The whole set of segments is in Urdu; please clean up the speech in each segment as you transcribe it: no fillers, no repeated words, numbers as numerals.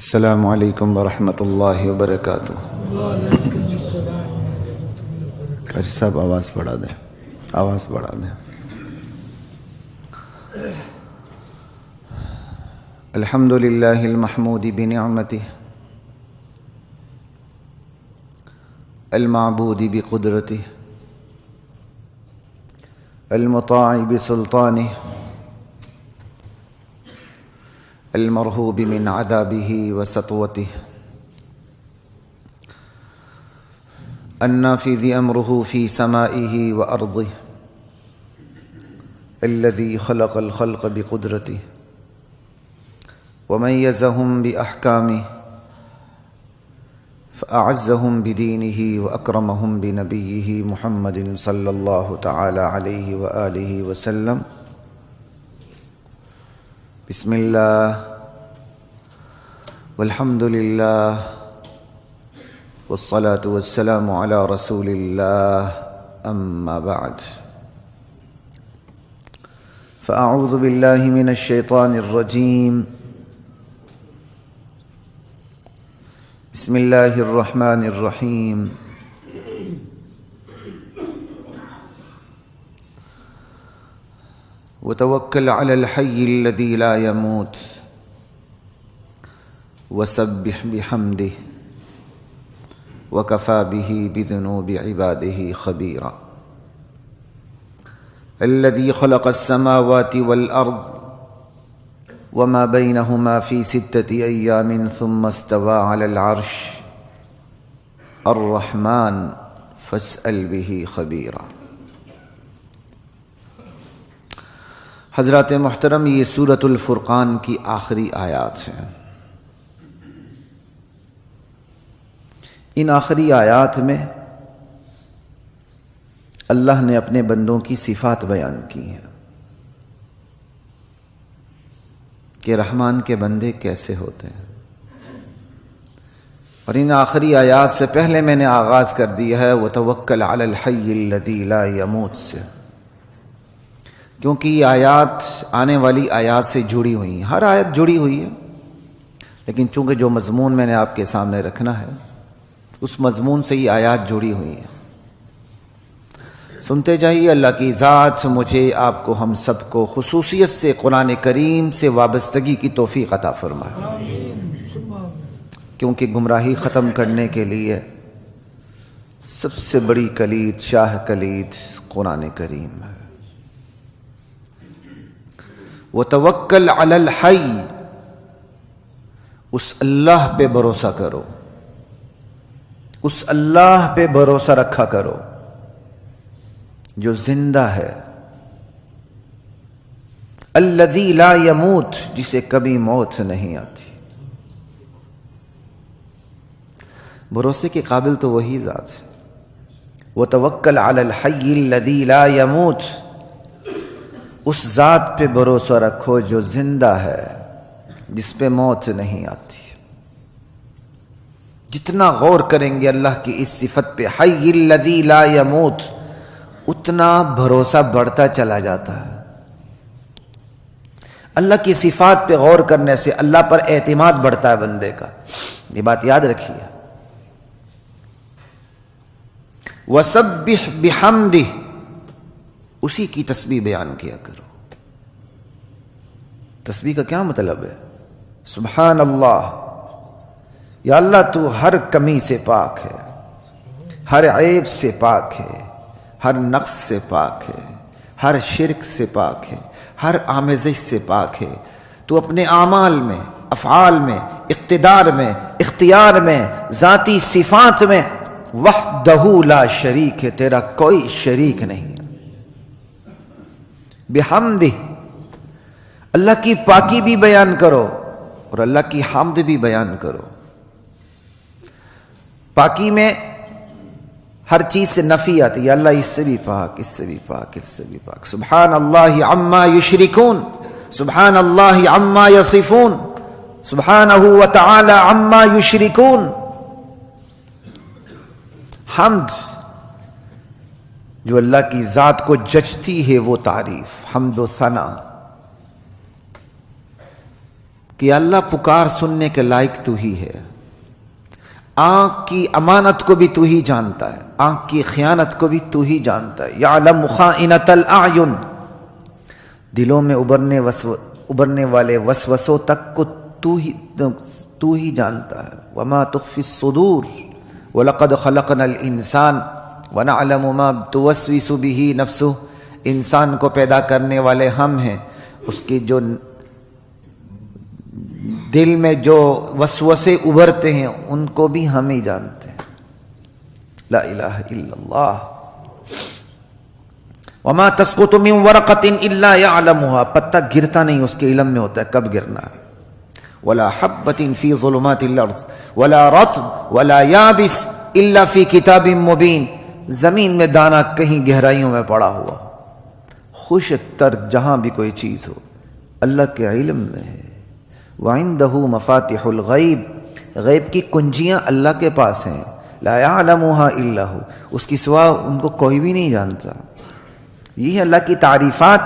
السلام علیکم ورحمۃ اللہ وبرکاتہ۔ وعلیکم السلام۔ قاری صاحب آواز بڑھا دیں، آواز بڑھا دیں۔ الحمد للہ المحمود بنعمتہ المعبود بقدرتہ المطاع بسلطانہ المرہوب من عذابہ وسطوتہ النافذ امرہ فی سمائہ وارضہ الذی خلق الخلق بقدرتہ ومیزہم باحکامہ فأعزهم بدینہ واکرمہم بنبیہ محمد صلی اللہ تعالی علیہ وآلہ وسلم۔ بسم اللہ والحمد للہ والصلاة والسلام علی رسول اللہ، اما بعد فأعوذ باللہ من الشیطان الرجیم۔ بسم اللہ الرحمن الرحیم۔ وتوکل علی الحی الذی لا یموت وسبح بحمدہ وکفی بہ بذنوب عبادہ خبیرا۔ الذی خلق السماوات والارض وما بینہما فی ستۃ ایام ثم استوى علی العرش الرحمن فاسأل بہ خبیرا۔ حضرات محترم، یہ سورۃ الفرقان کی آخری آیات ہیں۔ ان آخری آیات میں اللہ نے اپنے بندوں کی صفات بیان کی ہیں کہ رحمان کے بندے کیسے ہوتے ہیں، اور ان آخری آیات سے پہلے میں نے آغاز کر دیا ہے وتوکل علی الحی الذی لا یموت سے، کیونکہ یہ آیات آنے والی آیات سے جڑی ہوئی ہیں۔ ہر آیت جڑی ہوئی ہے، لیکن چونکہ جو مضمون میں نے آپ کے سامنے رکھنا ہے اس مضمون سے یہ آیات جڑی ہوئی ہیں۔ سنتے جائیے، اللہ کی ذات مجھے آپ کو ہم سب کو خصوصیت سے قرآن کریم سے وابستگی کی توفیق عطا فرمائے، کیونکہ گمراہی ختم کرنے کے لیے سب سے بڑی کلید، شاہ کلید قرآن کریم ہے۔ وتوکل علی الحی، اس اللہ پہ بھروسہ کرو، اس اللہ پہ بھروسہ رکھا کرو جو زندہ ہے، الذی لا یموت، جسے کبھی موت نہیں آتی۔ بھروسے کے قابل تو وہی ذات ہے۔ وتوکل علی الحی الذی لا یموت، اس ذات پہ بھروسہ رکھو جو زندہ ہے، جس پہ موت نہیں آتی۔ جتنا غور کریں گے اللہ کی اس صفت پہ حی الذی لا یموت، اتنا بھروسہ بڑھتا چلا جاتا ہے۔ اللہ کی صفات پہ غور کرنے سے اللہ پر اعتماد بڑھتا ہے بندے کا، یہ بات یاد رکھیے۔ وسبح بحمدہ، اسی کی تسبیح بیان کیا کرو۔ تسبیح کا کیا مطلب ہے؟ سبحان اللہ، یا اللہ تو ہر کمی سے پاک ہے، ہر عیب سے پاک ہے، ہر نقص سے پاک ہے، ہر شرک سے پاک ہے، ہر آمیزش سے پاک ہے۔ تو اپنے اعمال میں، افعال میں، اقتدار میں، اختیار میں، ذاتی صفات میں وحدہ لا شریک ہے، تیرا کوئی شریک نہیں ہے۔ بحمدہ، اللہ کی پاکی بھی بیان کرو اور اللہ کی حمد بھی بیان کرو۔ پاکی میں ہر چیز سے نفی آتی ہے، اللہ اس سے بھی پاک، اس سے بھی پاک، اس سے بھی پاک۔ سبحان اللہ عما یشرکون، سبحان اللہ عما یصفون، سبحانہ وتعالی عما یشرکون۔ حمد، جو اللہ کی ذات کو جچتی ہے وہ تعریف، حمد و ثنا، کہ اللہ پکار سننے کے لائق تو ہی ہے. آنکھ کی امانت کو بھی تو ہی جانتا ہے, آنکھ کی خیانت کو بھی تو ہی جانتا ہے. یعلم خائنۃ الاعین, دلوں میں ابھرنے والے وسوسوں تک کو تو ہی جانتا ہے. وما تخفی الصدور وَلَقَدْ خَلَقْنَا الْإِنسَانَ وَنَعْلَمُ مَا تُوَسْوِسُ بِهِ نَفْسُهُ. انسان کو پیدا کرنے والے ہم ہیں, اس کی جو دل میں جو وسوسے ابھرتے ہیں ان کو بھی ہم ہی جانتے ہیں. لا الہ الا اللہ. وَمَا تَسْقُطُ مِن وَرَقَةٍ إِلَّا يَعْلَمُهَا, پتہ گرتا نہیں اس کے علم میں ہوتا ہے کب گرنا ہے. وَلَا حَبَّةٍ فِي ظُلُمَاتِ الْأَرْضِ وَلَا رَطْبٍ وَلَا يَابِسٍ إِلَّا فِي كِتَابٍ مُبِينٍ. زمین میں دانہ کہیں گہرائیوں میں پڑا ہوا, خشک تر جہاں بھی کوئی چیز ہو اللہ کے علم میں ہے. وَعِندَهُ مَفَاتِحُ الْغَيْبِ, غیب کی کنجیاں اللہ کے پاس ہیں. لَا يَعْلَمُهَا إِلَّا هُوَ, اس کی سوا ان کو کوئی بھی نہیں جانتا. یہ اللہ کی تعریفات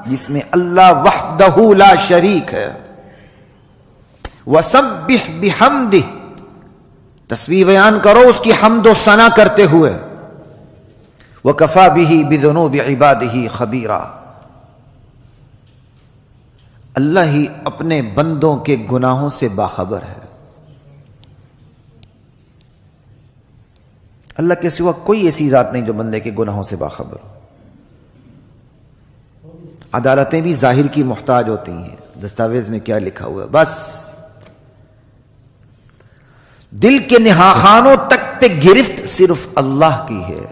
جس میں اللہ وحدہ لا شریک ہے. وَسَبِّحْ بِحَمْدِهِ, تسبیح بیان کرو اس کی حمد و ثنا کرتے ہوئے. وَكَفَى بِهِ بِذُنُوبِ عِبَادِهِ خَبِيرًا, اللہ ہی اپنے بندوں کے گناہوں سے باخبر ہے. اللہ کے سوا کوئی ایسی ذات نہیں جو بندے کے گناہوں سے باخبر ہو. عدالتیں بھی ظاہر کی محتاج ہوتی ہیں, دستاویز میں کیا لکھا ہوا ہے بس. دل کے نہاخانوں تک پہ گرفت صرف اللہ کی ہے.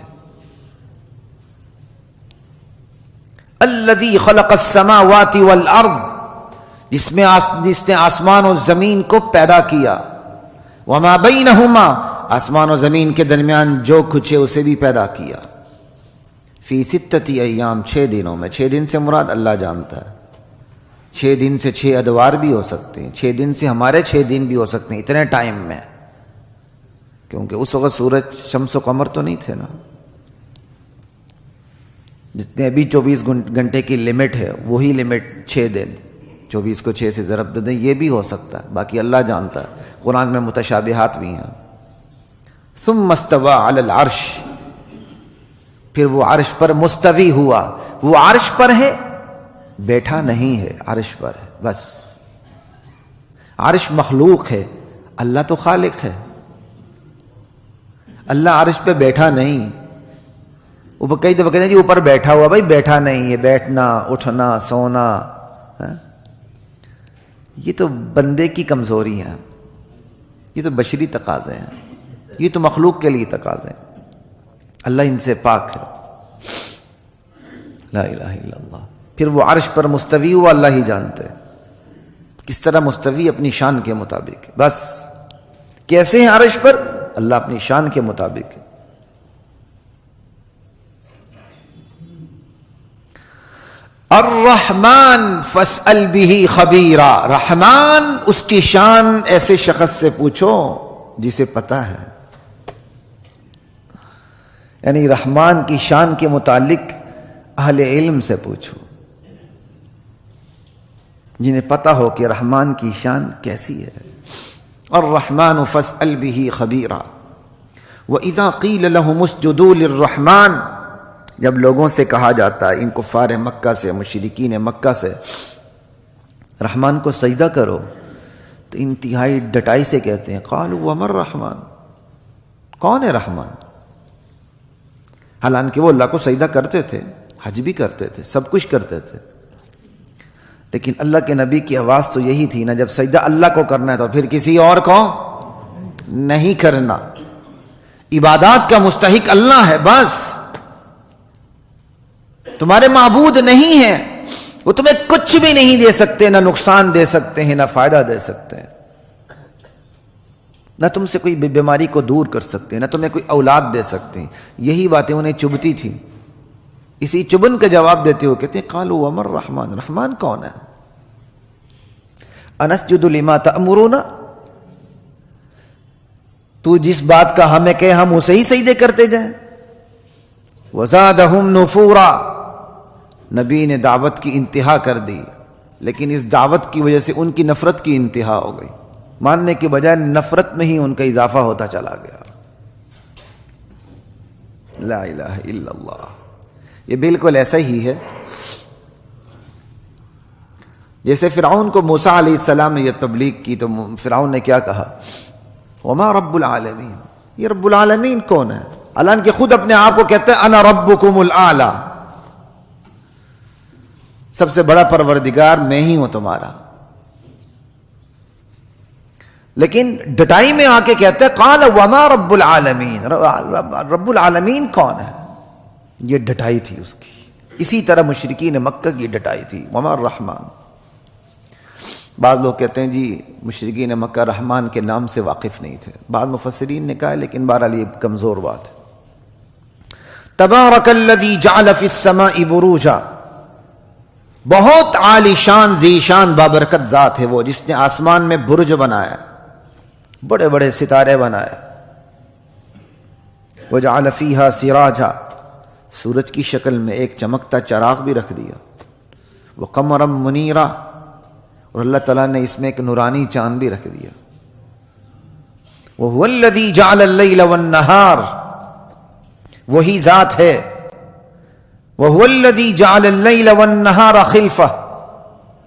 الذی خلق السماوات والارض, جس نے آسمان و زمین کو پیدا کیا. وما بینہما, آسمان و زمین کے درمیان جو کچھ ہے اسے بھی پیدا کیا. فی ستتی ایام, 6 دنوں میں. 6 دن سے مراد اللہ جانتا ہے. 6 دن سے 6 ادوار بھی ہو سکتے ہیں, 6 دن سے ہمارے 6 دن بھی ہو سکتے ہیں, اتنے ٹائم میں, کیونکہ اس وقت سورج شمس و قمر تو نہیں تھے نا. جتنے ابھی 24 گھنٹے کی لمٹ ہے وہی لمٹ 6 دن. 24 کو 6 سے ضرب دے دیں, یہ بھی ہو سکتا ہے, باقی اللہ جانتا ہے. قرآن میں متشابہات بھی ہیں. ثم استوى علی العرش, پھر وہ عرش پر مستوی ہوا. وہ عرش پر ہے, بیٹھا نہیں ہے, عرش پر ہے بس. عرش مخلوق ہے, اللہ تو خالق ہے. اللہ عرش پہ بیٹھا نہیں. وہ کئی دفعہ کہتے ہیں جی اوپر بیٹھا ہوا, بھائی بیٹھا نہیں ہے. بیٹھنا, اٹھنا, سونا, یہ تو بندے کی کمزوری ہے, یہ تو بشری تقاضے ہیں, یہ تو مخلوق کے لیے تقاضے ہیں. اللہ ان سے پاک ہے. لا الہ الا اللہ. پھر وہ عرش پر مستوی ہوا, اللہ ہی جانتے کس طرح مستوی, اپنی شان کے مطابق. بس کیسے ہیں عرش پر, اللہ اپنی شان کے مطابق. الرحمن فاسأل به خبیرا, رحمان اس کی شان ایسے شخص سے پوچھو جسے پتہ ہے. یعنی رحمان کی شان کے متعلق اہل علم سے پوچھو, جنہیں پتہ ہو کہ رحمان کی شان کیسی ہے. الرحمن فاسأل به خبیرا. وَإِذَا قِيلَ لَهُمُ اسْجُدُوا لِلرَّحْمَنِ, جب لوگوں سے کہا جاتا ہے, ان کفار مکہ سے, مشرکین مکہ سے, رحمان کو سجدہ کرو, تو انتہائی ڈٹائی سے کہتے ہیں قالوا وما الرحمن, کون ہے رحمان؟ حالانکہ وہ اللہ کو سجدہ کرتے تھے, حج بھی کرتے تھے, سب کچھ کرتے تھے, لیکن اللہ کے نبی کی آواز تو یہی تھی نا, جب سجدہ اللہ کو کرنا ہے تو پھر کسی اور کو نہیں کرنا. عبادات کا مستحق اللہ ہے بس, تمہارے معبود نہیں ہیں. وہ تمہیں کچھ بھی نہیں دے سکتے, نہ نقصان دے سکتے ہیں, نہ فائدہ دے سکتے ہیں, نہ تم سے کوئی بیماری کو دور کر سکتے ہیں, نہ تمہیں کوئی اولاد دے سکتے ہیں. یہی باتیں انہیں چبھتی تھی. اسی چبن کا جواب دیتے ہوئے کہتے ہیں قالوا وما الرحمن, رحمان کون ہے؟ انسجد لما تأمرون, تو جس بات کا ہمیں کہے ہم اسے ہی سجدے کرتے جائیں. وزادہم نفورا, نبی نے دعوت کی انتہا کر دی, لیکن اس دعوت کی وجہ سے ان کی نفرت کی انتہا ہو گئی، ماننے کے بجائے نفرت میں ہی ان کا اضافہ ہوتا چلا گیا۔ لا الہ الا اللہ۔ یہ بالکل ایسا ہی ہے جیسے فرعون کو موسیٰ علیہ السلام نے یہ تبلیغ کی تو فرعون نے کیا کہا؟ وما رب العالمین، یہ رب العالمین کون ہے؟ حالانکہ خود اپنے آپ کو کہتے ہیں انا ربکم الاعلی، سب سے بڑا پروردگار میں ہی ہوں تمہارا، لیکن ڈٹائی میں آ کے کہتے ہیں قال وما رب العالمین، رب العالمین کون ہے؟ یہ ڈٹائی تھی اس کی۔ اسی طرح مشرکین مکہ کی ڈٹائی تھی، وما الرحمن۔ بعض لوگ کہتے ہیں جی مشرکین مکہ رحمان کے نام سے واقف نہیں تھے، بعض مفسرین نے کہا، لیکن بہرحال یہ کمزور بات ہے۔ تبارک الذی جعل فی السماء بروجا، بہت عالی شان ذی شان بابرکت ذات ہے وہ جس نے آسمان میں برج بنایا، بڑے بڑے ستارے بنائے۔ وجعل فیہا سراجا، سورج کی شکل میں ایک چمکتا چراغ بھی رکھ دیا، وقمرا منیرا، اور اللہ تعالیٰ نے اس میں ایک نورانی چاند بھی رکھ دیا۔ وَهُوَ الَّذِي جَعَلَ اللَّيْلَ وَالنَّهَارَ، وہی ذات ہے، وَهُوَ الَّذِي جَعَلَ اللَّيْلَ وَالنَّهَارَ خِلْفَةً،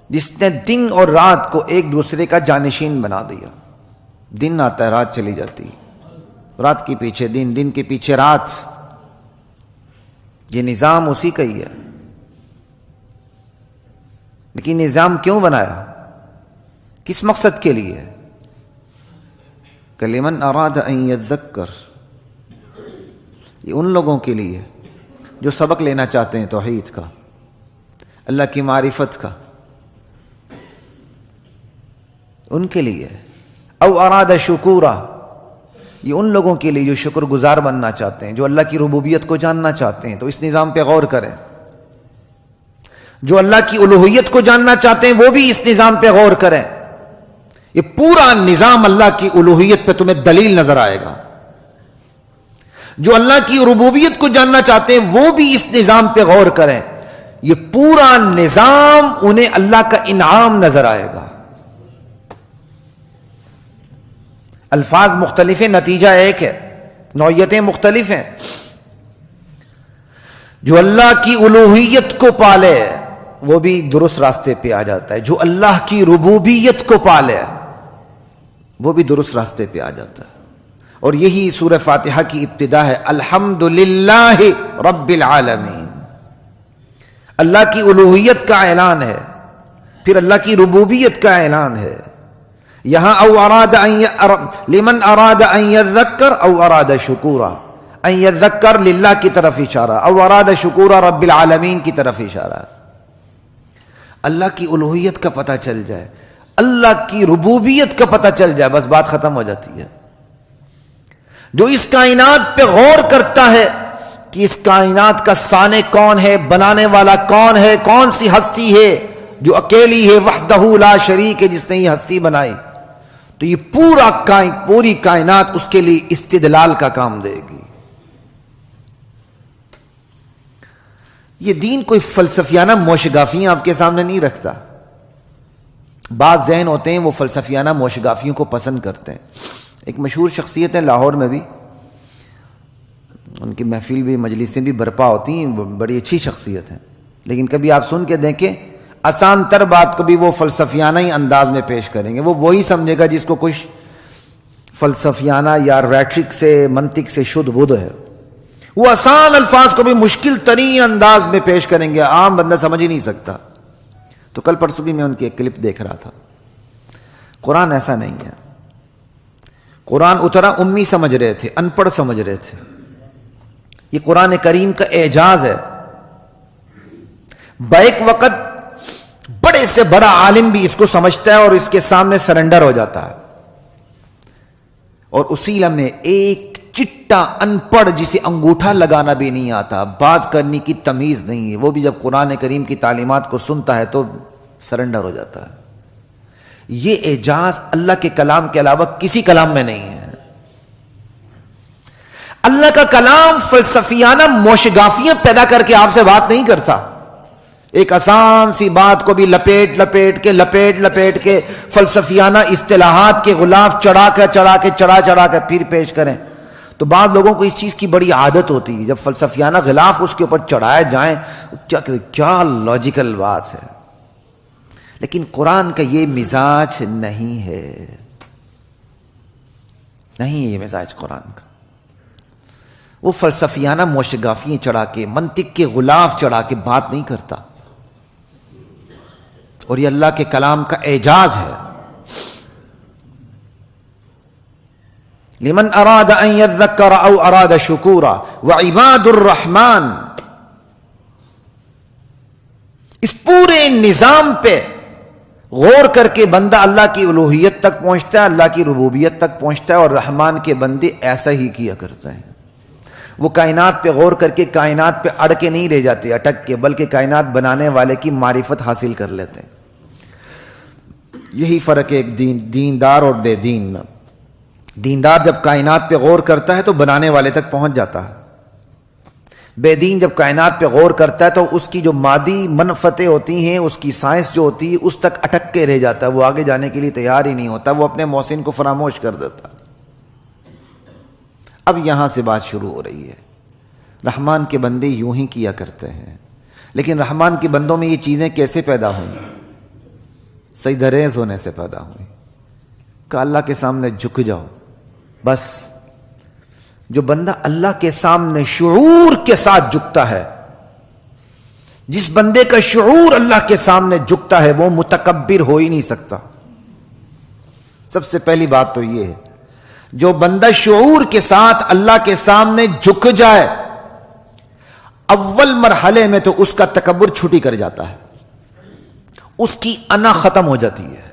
جس نے دن اور رات کو ایک دوسرے کا جانشین بنا دیا۔ دن آتا ہے رات چلی جاتی، رات کے پیچھے دن، دن کے پیچھے رات، یہ نظام اسی کا ہی ہے۔ لیکن نظام کیوں بنایا؟ کس مقصد کے لیے؟ لمن اراد ان یذکر، یہ ان لوگوں کے لیے جو سبق لینا چاہتے ہیں توحید کا، اللہ کی معرفت کا، ان کے لیے۔ او اراد شکورا، یہ ان لوگوں کے لیے جو شکر گزار بننا چاہتے ہیں، جو اللہ کی ربوبیت کو جاننا چاہتے ہیں، تو اس نظام پہ غور کریں۔ جو اللہ کی الوہیت کو جاننا چاہتے ہیں وہ بھی اس نظام پہ غور کریں۔ یہ پورا نظام اللہ کی الوہیت پہ تمہیں دلیل نظر آئے گا۔ جو اللہ کی ربوبیت کو جاننا چاہتے ہیں وہ بھی اس نظام پہ غور کریں، یہ پورا نظام انہیں اللہ کا انعام نظر آئے گا۔ الفاظ مختلف ہیں، نتیجہ ایک ہے، نوعیتیں مختلف ہیں۔ جو اللہ کی الوہیت کو پالے وہ بھی درست راستے پہ آ جاتا ہے، جو اللہ کی ربوبیت کو پالے وہ بھی درست راستے پہ آ جاتا ہے۔ اور یہی سورہ فاتحہ کی ابتدا ہے، الحمدللہ رب العالمین۔ اللہ کی الوہیت کا اعلان ہے، پھر اللہ کی ربوبیت کا اعلان ہے۔ یہاں او اراد لمن اراد ان یذکر او اراد شکورا، ان یذکر للہ کی طرف اشارہ، او اراد شکورا رب العالمین کی طرف اشارہ۔ اللہ کی الوہیت کا پتہ چل جائے، اللہ کی ربوبیت کا پتہ چل جائے، بس بات ختم ہو جاتی ہے۔ جو اس کائنات پہ غور کرتا ہے کہ اس کائنات کا صانع کون ہے، بنانے والا کون ہے، کون سی ہستی ہے جو اکیلی ہے، وحدہ لا شریک ہے، جس نے یہ ہستی بنائی، تو یہ پوری کائنات اس کے لیے استدلال کا کام دے گی۔ یہ دین کوئی فلسفیانہ موشگافیاں آپ کے سامنے نہیں رکھتا۔ بعض ذہن ہوتے ہیں وہ فلسفیانہ موشگافیوں کو پسند کرتے ہیں۔ ایک مشہور شخصیت ہے لاہور میں بھی، ان کی محفل بھی، مجلسیں بھی برپا ہوتی ہیں، بڑی اچھی شخصیت ہیں، لیکن کبھی آپ سن کے دیکھیں آسان تر بات کو بھی وہ فلسفیانہ ہی انداز میں پیش کریں گے۔ وہ وہی سمجھے گا جس کو کچھ فلسفیانہ یا ریٹرک سے، منطق سے شدھ بدھ ہے۔ وہ آسان الفاظ کو بھی مشکل ترین انداز میں پیش کریں گے، عام بندہ سمجھ ہی نہیں سکتا۔ تو کل پرسوں بھی میں ان کی ایک کلپ دیکھ رہا تھا۔ قرآن ایسا نہیں ہے۔ قرآن اترا امی سمجھ رہے تھے، ان پڑھ سمجھ رہے تھے۔ یہ قرآن کریم کا اعجاز ہے۔ بیک وقت بڑے سے بڑا عالم بھی اس کو سمجھتا ہے اور اس کے سامنے سرنڈر ہو جاتا ہے، اور اسی لمحے ایک چٹا ان پڑھ جسے انگوٹھا لگانا بھی نہیں آتا، بات کرنے کی تمیز نہیں ہے، وہ بھی جب قرآن کریم کی تعلیمات کو سنتا ہے تو سرنڈر ہو جاتا ہے۔ یہ اعجاز اللہ کے کلام کے علاوہ کسی کلام میں نہیں ہے۔ اللہ کا کلام فلسفیانہ موشگافیاں پیدا کر کے آپ سے بات نہیں کرتا۔ ایک آسان سی بات کو بھی لپیٹ کے فلسفیانہ اصطلاحات کے غلاف چڑھا کے پھر پیش کریں تو بعض لوگوں کو اس چیز کی بڑی عادت ہوتی ہے، جب فلسفیانہ غلاف اس کے اوپر چڑھائے جائیں کیا لاجیکل بات ہے. لیکن قرآن کا یہ مزاج نہیں ہے، نہیں یہ مزاج قرآن کا. وہ فلسفیانہ موشگافیاں چڑھا کے، منطق کے غلاف چڑھا کے بات نہیں کرتا، اور یہ اللہ کے کلام کا اعجاز ہے. لمن اراد ان يذكر او اراد شکورا وعباد الرحمن. اس پورے نظام پہ غور کر کے بندہ اللہ کی الوہیت تک پہنچتا ہے، اللہ کی ربوبیت تک پہنچتا ہے، اور رحمان کے بندے ایسا ہی کیا کرتے ہیں. وہ کائنات پہ غور کر کے کائنات پہ اڑ کے نہیں رہ جاتے اٹک کے، بلکہ کائنات بنانے والے کی معرفت حاصل کر لیتے ہیں. یہی فرق ہے ایک دیندار اور بے دین میں. دیندار جب کائنات پہ غور کرتا ہے تو بنانے والے تک پہنچ جاتا ہے. بے دین جب کائنات پہ غور کرتا ہے تو اس کی جو مادی منفتیں ہوتی ہیں، اس کی سائنس جو ہوتی ہے، اس تک اٹک کے رہ جاتا ہے. وہ آگے جانے کے لیے تیار ہی نہیں ہوتا، وہ اپنے محسن کو فراموش کر دیتا. اب یہاں سے بات شروع ہو رہی ہے. رحمان کے بندے یوں ہی کیا کرتے ہیں، لیکن رحمان کے بندوں میں یہ چیزیں کیسے پیدا ہوئیں؟ سجدہ ریز ہونے سے پیدا ہوئی. کہ اللہ کے سامنے جھک جاؤ. بس جو بندہ اللہ کے سامنے شعور کے ساتھ جھکتا ہے، جس بندے کا شعور اللہ کے سامنے جھکتا ہے، وہ متکبر ہو ہی نہیں سکتا. سب سے پہلی بات تو یہ ہے، جو بندہ شعور کے ساتھ اللہ کے سامنے جھک جائے، اول مرحلے میں تو اس کا تکبر چھٹی کر جاتا ہے، اس کی انا ختم ہو جاتی ہے.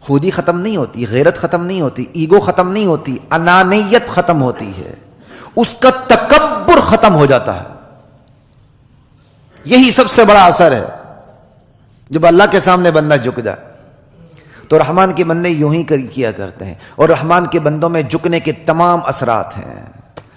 خودی ختم نہیں ہوتی، غیرت ختم نہیں ہوتی، ایگو ختم نہیں ہوتی، انانیت ختم ہوتی ہے، اس کا تکبر ختم ہو جاتا ہے. یہی سب سے بڑا اثر ہے جب اللہ کے سامنے بندہ جھک جائے. تو رحمان کے بندے یوں ہی کیا کرتے ہیں، اور رحمان کے بندوں میں جھکنے کے تمام اثرات ہیں.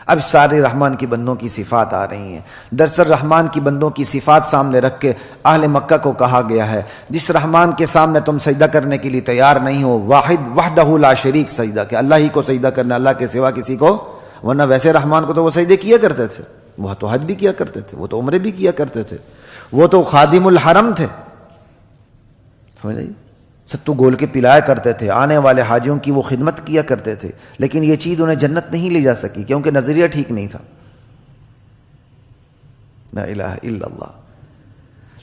اب سارے رحمان کی بندوں کی صفات آ رہی ہیں. دراصل رحمان کی بندوں کی صفات سامنے رکھ کے اہل مکہ کو کہا گیا ہے، جس رحمان کے سامنے تم سجدہ کرنے کے لیے تیار نہیں ہو، واحد وحدہ لا شریک سجدہ، کہ اللہ ہی کو سجدہ کرنا، اللہ کے سوا کسی کو. ورنہ ویسے رحمان کو تو وہ سجدے کیا کرتے تھے، وہ تو حج بھی کیا کرتے تھے، وہ تو عمرے بھی کیا کرتے تھے، وہ تو خادم الحرم تھے. سمجھ آئی؟ ستو گول کے پلایا کرتے تھے، آنے والے حاجیوں کی وہ خدمت کیا کرتے تھے. لیکن یہ چیز انہیں جنت نہیں لے جا سکی، کیونکہ نظریہ ٹھیک نہیں تھا. لا الہ الا اللہ.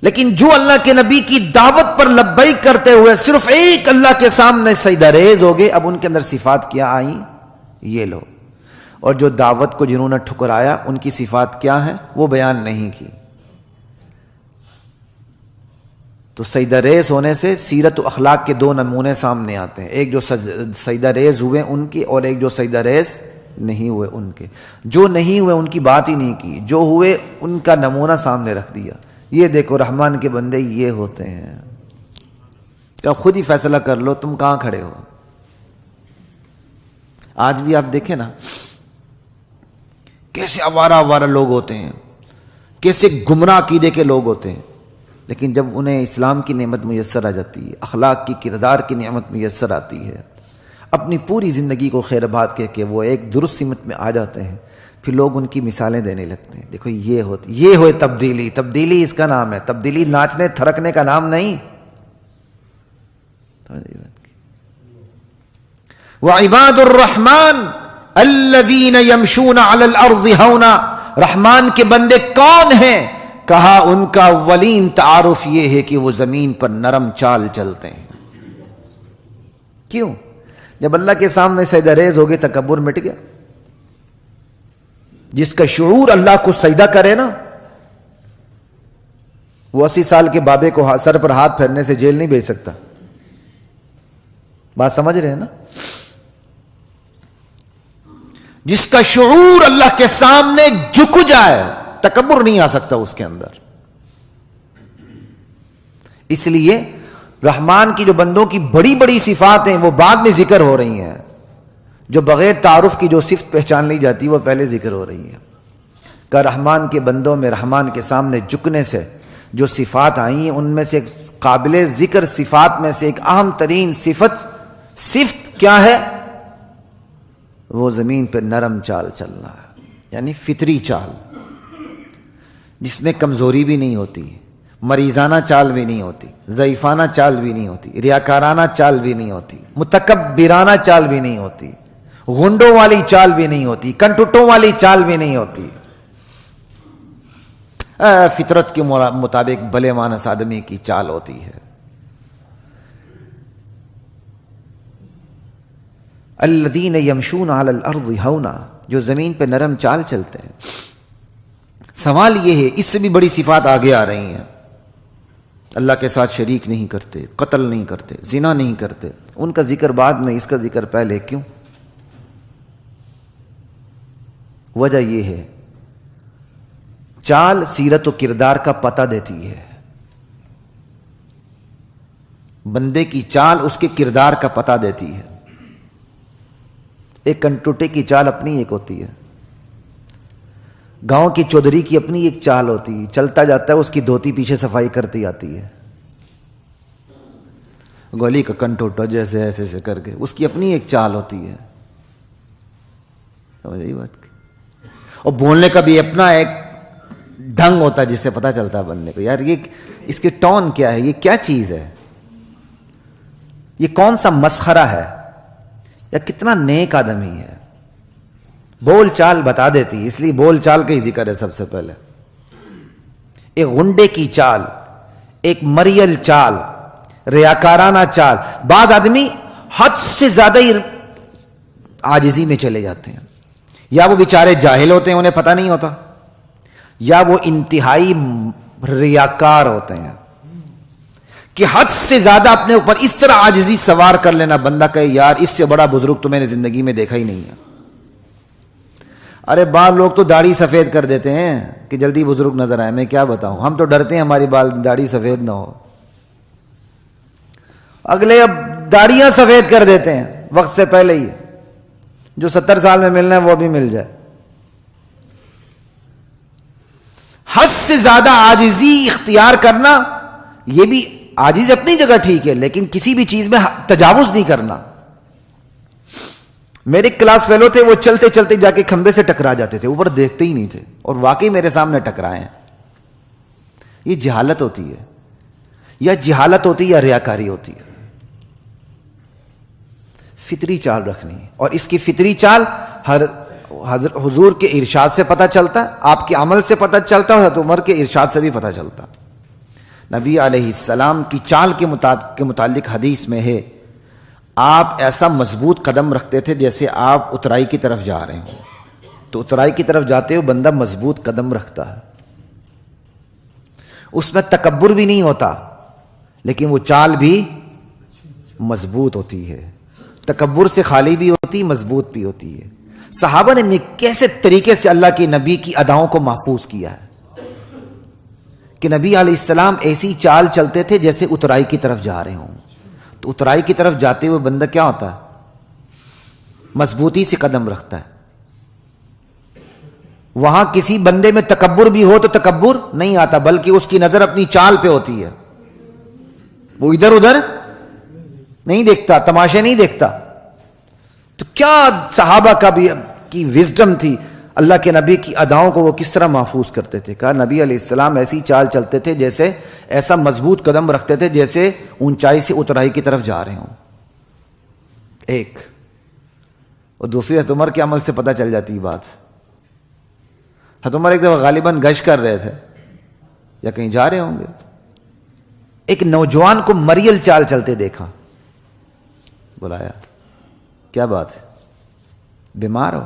لیکن جو اللہ کے نبی کی دعوت پر لبیک کرتے ہوئے صرف ایک اللہ کے سامنے سجدہ ریز ہو گئے، اب ان کے اندر صفات کیا آئیں؟ یہ لو. اور جو دعوت کو جنہوں نے ٹھکرایا، ان کی صفات کیا ہیں وہ بیان نہیں کی. تو سجدہ ریز ہونے سے سیرت و اخلاق کے دو نمونے سامنے آتے ہیں، ایک جو سجدہ ریز ہوئے ان کے، اور ایک جو سجدہ ریز نہیں ہوئے ان کے. جو نہیں ہوئے ان کی بات ہی نہیں کی، جو ہوئے ان کا نمونہ سامنے رکھ دیا. یہ دیکھو رحمان کے بندے یہ ہوتے ہیں. کہ خود ہی فیصلہ کر لو تم کہاں کھڑے ہو. آج بھی آپ دیکھیں نا کیسے آوارہ لوگ ہوتے ہیں، کیسے گمراہ عقیدے کے لوگ ہوتے ہیں، لیکن جب انہیں اسلام کی نعمت میسر آ جاتی ہے، اخلاق کی، کردار کی نعمت میسر آتی ہے، اپنی پوری زندگی کو خیر بات کہہ کے وہ ایک درست سمت میں آ جاتے ہیں، پھر لوگ ان کی مثالیں دینے لگتے ہیں. دیکھو یہ ہوئے تبدیلی. تبدیلی اس کا نام ہے. تبدیلی ناچنے تھرکنے کا نام نہیں. وَعِبَادُ الرَّحْمَنِ الَّذِينَ يَمْشُونَ عَلَى الْأَرْضِ هَوْنًا. رحمان کے بندے کون ہیں؟ کہا ان کا اولین تعارف یہ ہے کہ وہ زمین پر نرم چال چلتے ہیں. کیوں؟ جب اللہ کے سامنے سجدہ ریز ہو گئے تکبر مٹ گیا. جس کا شعور اللہ کو سجدہ کرے نا، وہ 80 سال کے بابے کو سر پر ہاتھ پھیرنے سے جیل نہیں بھیج سکتا. بات سمجھ رہے ہیں نا؟ جس کا شعور اللہ کے سامنے جھک جائے، تکبر نہیں آ سکتا اس کے اندر. اس لیے رحمان کی جو بندوں کی بڑی بڑی صفات ہیں وہ بعد میں ذکر ہو رہی ہیں. جو بغیر تعارف کی جو صفت پہچان لی جاتی وہ پہلے ذکر ہو رہی ہے. کہ رحمان کے بندوں میں رحمان کے سامنے جھکنے سے جو صفات آئی ہیں ان میں سے ایک قابل ذکر صفات میں سے ایک اہم ترین صفت کیا ہے؟ وہ زمین پہ نرم چال چلنا ہے، یعنی فطری چال، جس میں کمزوری بھی نہیں ہوتی، مریضانہ چال بھی نہیں ہوتی، ضعیفانہ چال بھی نہیں ہوتی، ریاکارانہ چال بھی نہیں ہوتی، متکبرانہ چال بھی نہیں ہوتی، غنڈوں والی چال بھی نہیں ہوتی، کنٹوٹوں والی چال بھی نہیں ہوتی، فطرت کے مطابق بھلے مانس آدمی کی چال ہوتی ہے۔ الذین یمشون علی الارض ہونا، جو زمین پہ نرم چال چلتے ہیں۔ سوال یہ ہے، اس سے بھی بڑی صفات آگے آ رہی ہیں، اللہ کے ساتھ شریک نہیں کرتے، قتل نہیں کرتے، زنا نہیں کرتے، ان کا ذکر بعد میں، اس کا ذکر پہلے کیوں؟ وجہ یہ ہے، چال سیرت و کردار کا پتہ دیتی ہے، بندے کی چال اس کے کردار کا پتہ دیتی ہے۔ ایک کنٹوٹے کی چال اپنی ایک ہوتی ہے، گاؤں کی چودھری کی اپنی ایک چال ہوتی ہے، چلتا جاتا ہے اس کی دھوتی پیچھے صفائی کرتی آتی ہے، گولی کا کنٹوٹا جیسے ایسے ایسے کر کے اس کی اپنی ایک چال ہوتی ہے، سمجھ آئی بات کی؟ اور بولنے کا بھی اپنا ایک ڈھنگ ہوتا ہے جس سے پتہ چلتا ہے بندے کو، یار یہ اس کی ٹون کیا ہے، یہ کیا چیز ہے، یہ کون سا مسخرہ ہے، یا کتنا نیک آدمی ہے۔ بول چال بتا دیتی، اس لیے بول چال کا ہی ذکر ہے سب سے پہلے۔ ایک غنڈے کی چال، ایک مریل چال، ریاکارانہ چال۔ بعض آدمی حد سے زیادہ ہی عاجزی میں چلے جاتے ہیں، یا وہ بیچارے جاہل ہوتے ہیں انہیں پتہ نہیں ہوتا، یا وہ انتہائی ریاکار ہوتے ہیں کہ حد سے زیادہ اپنے اوپر اس طرح عاجزی سوار کر لینا، بندہ کہے یار اس سے بڑا بزرگ تو میں نے زندگی میں دیکھا ہی نہیں ہے۔ ارے بعض لوگ تو داڑھی سفید کر دیتے ہیں کہ جلدی بزرگ نظر آئے، میں کیا بتاؤں، ہم تو ڈرتے ہیں ہماری داڑھی سفید نہ ہو، اگلے اب داڑیاں سفید کر دیتے ہیں وقت سے پہلے ہی، جو 70 سال میں ملنا ہے وہ بھی مل جائے۔ حد سے زیادہ عاجزی اختیار کرنا، یہ بھی عاجز اپنی جگہ ٹھیک ہے، لیکن کسی بھی چیز میں تجاوز نہیں کرنا۔ میرے کلاس فیلو تھے، وہ چلتے چلتے جا کے کھمبے سے ٹکرا جاتے تھے، اوپر دیکھتے ہی نہیں تھے، اور واقعی میرے سامنے ٹکرائے ہیں۔ یہ جہالت ہوتی ہے، یا جہالت ہوتی ہے یا ریاکاری ہوتی ہے۔ فطری چال رکھنی ہے، اور اس کی فطری چال حضور کے ارشاد سے پتہ چلتا ہے، آپ کے عمل سے پتہ چلتا ہے، حضرت عمر کے ارشاد سے بھی پتہ چلتا۔ نبی علیہ السلام کی چال کے متعلق حدیث میں ہے، آپ ایسا مضبوط قدم رکھتے تھے جیسے آپ اترائی کی طرف جا رہے ہوں، تو اترائی کی طرف جاتے ہوئے بندہ مضبوط قدم رکھتا ہے، اس میں تکبر بھی نہیں ہوتا، لیکن وہ چال بھی مضبوط ہوتی ہے، تکبر سے خالی بھی ہوتی، مضبوط بھی ہوتی ہے۔ صحابہ نے کیسے طریقے سے اللہ کے نبی کی اداؤں کو محفوظ کیا ہے کہ نبی علیہ السلام ایسی چال چلتے تھے جیسے اترائی کی طرف جا رہے ہوں، تو اترائی کی طرف جاتے ہوئے بندہ کیا ہوتا ہے؟ مضبوطی سے قدم رکھتا ہے۔ وہاں کسی بندے میں تکبر بھی ہو تو تکبر نہیں آتا، بلکہ اس کی نظر اپنی چال پہ ہوتی ہے، وہ ادھر ادھر نہیں دیکھتا، تماشے نہیں دیکھتا۔ تو کیا صحابہ کا بھی کی وزڈم تھی، اللہ کے نبی کی اداؤں کو وہ کس طرح محفوظ کرتے تھے۔ کہا نبی علیہ السلام ایسی چال چلتے تھے جیسے، ایسا مضبوط قدم رکھتے تھے جیسے اونچائی سے اترائی کی طرف جا رہے ہوں۔ ایک اور دوسری حضرت عمر کے عمل سے پتہ چل جاتی ہے بات۔ حضرت عمر ایک دفعہ غالباً گشت کر رہے تھے یا کہیں جا رہے ہوں گے، ایک نوجوان کو مریل چال چلتے دیکھا، بلایا، کیا بات ہے، بیمار ہو؟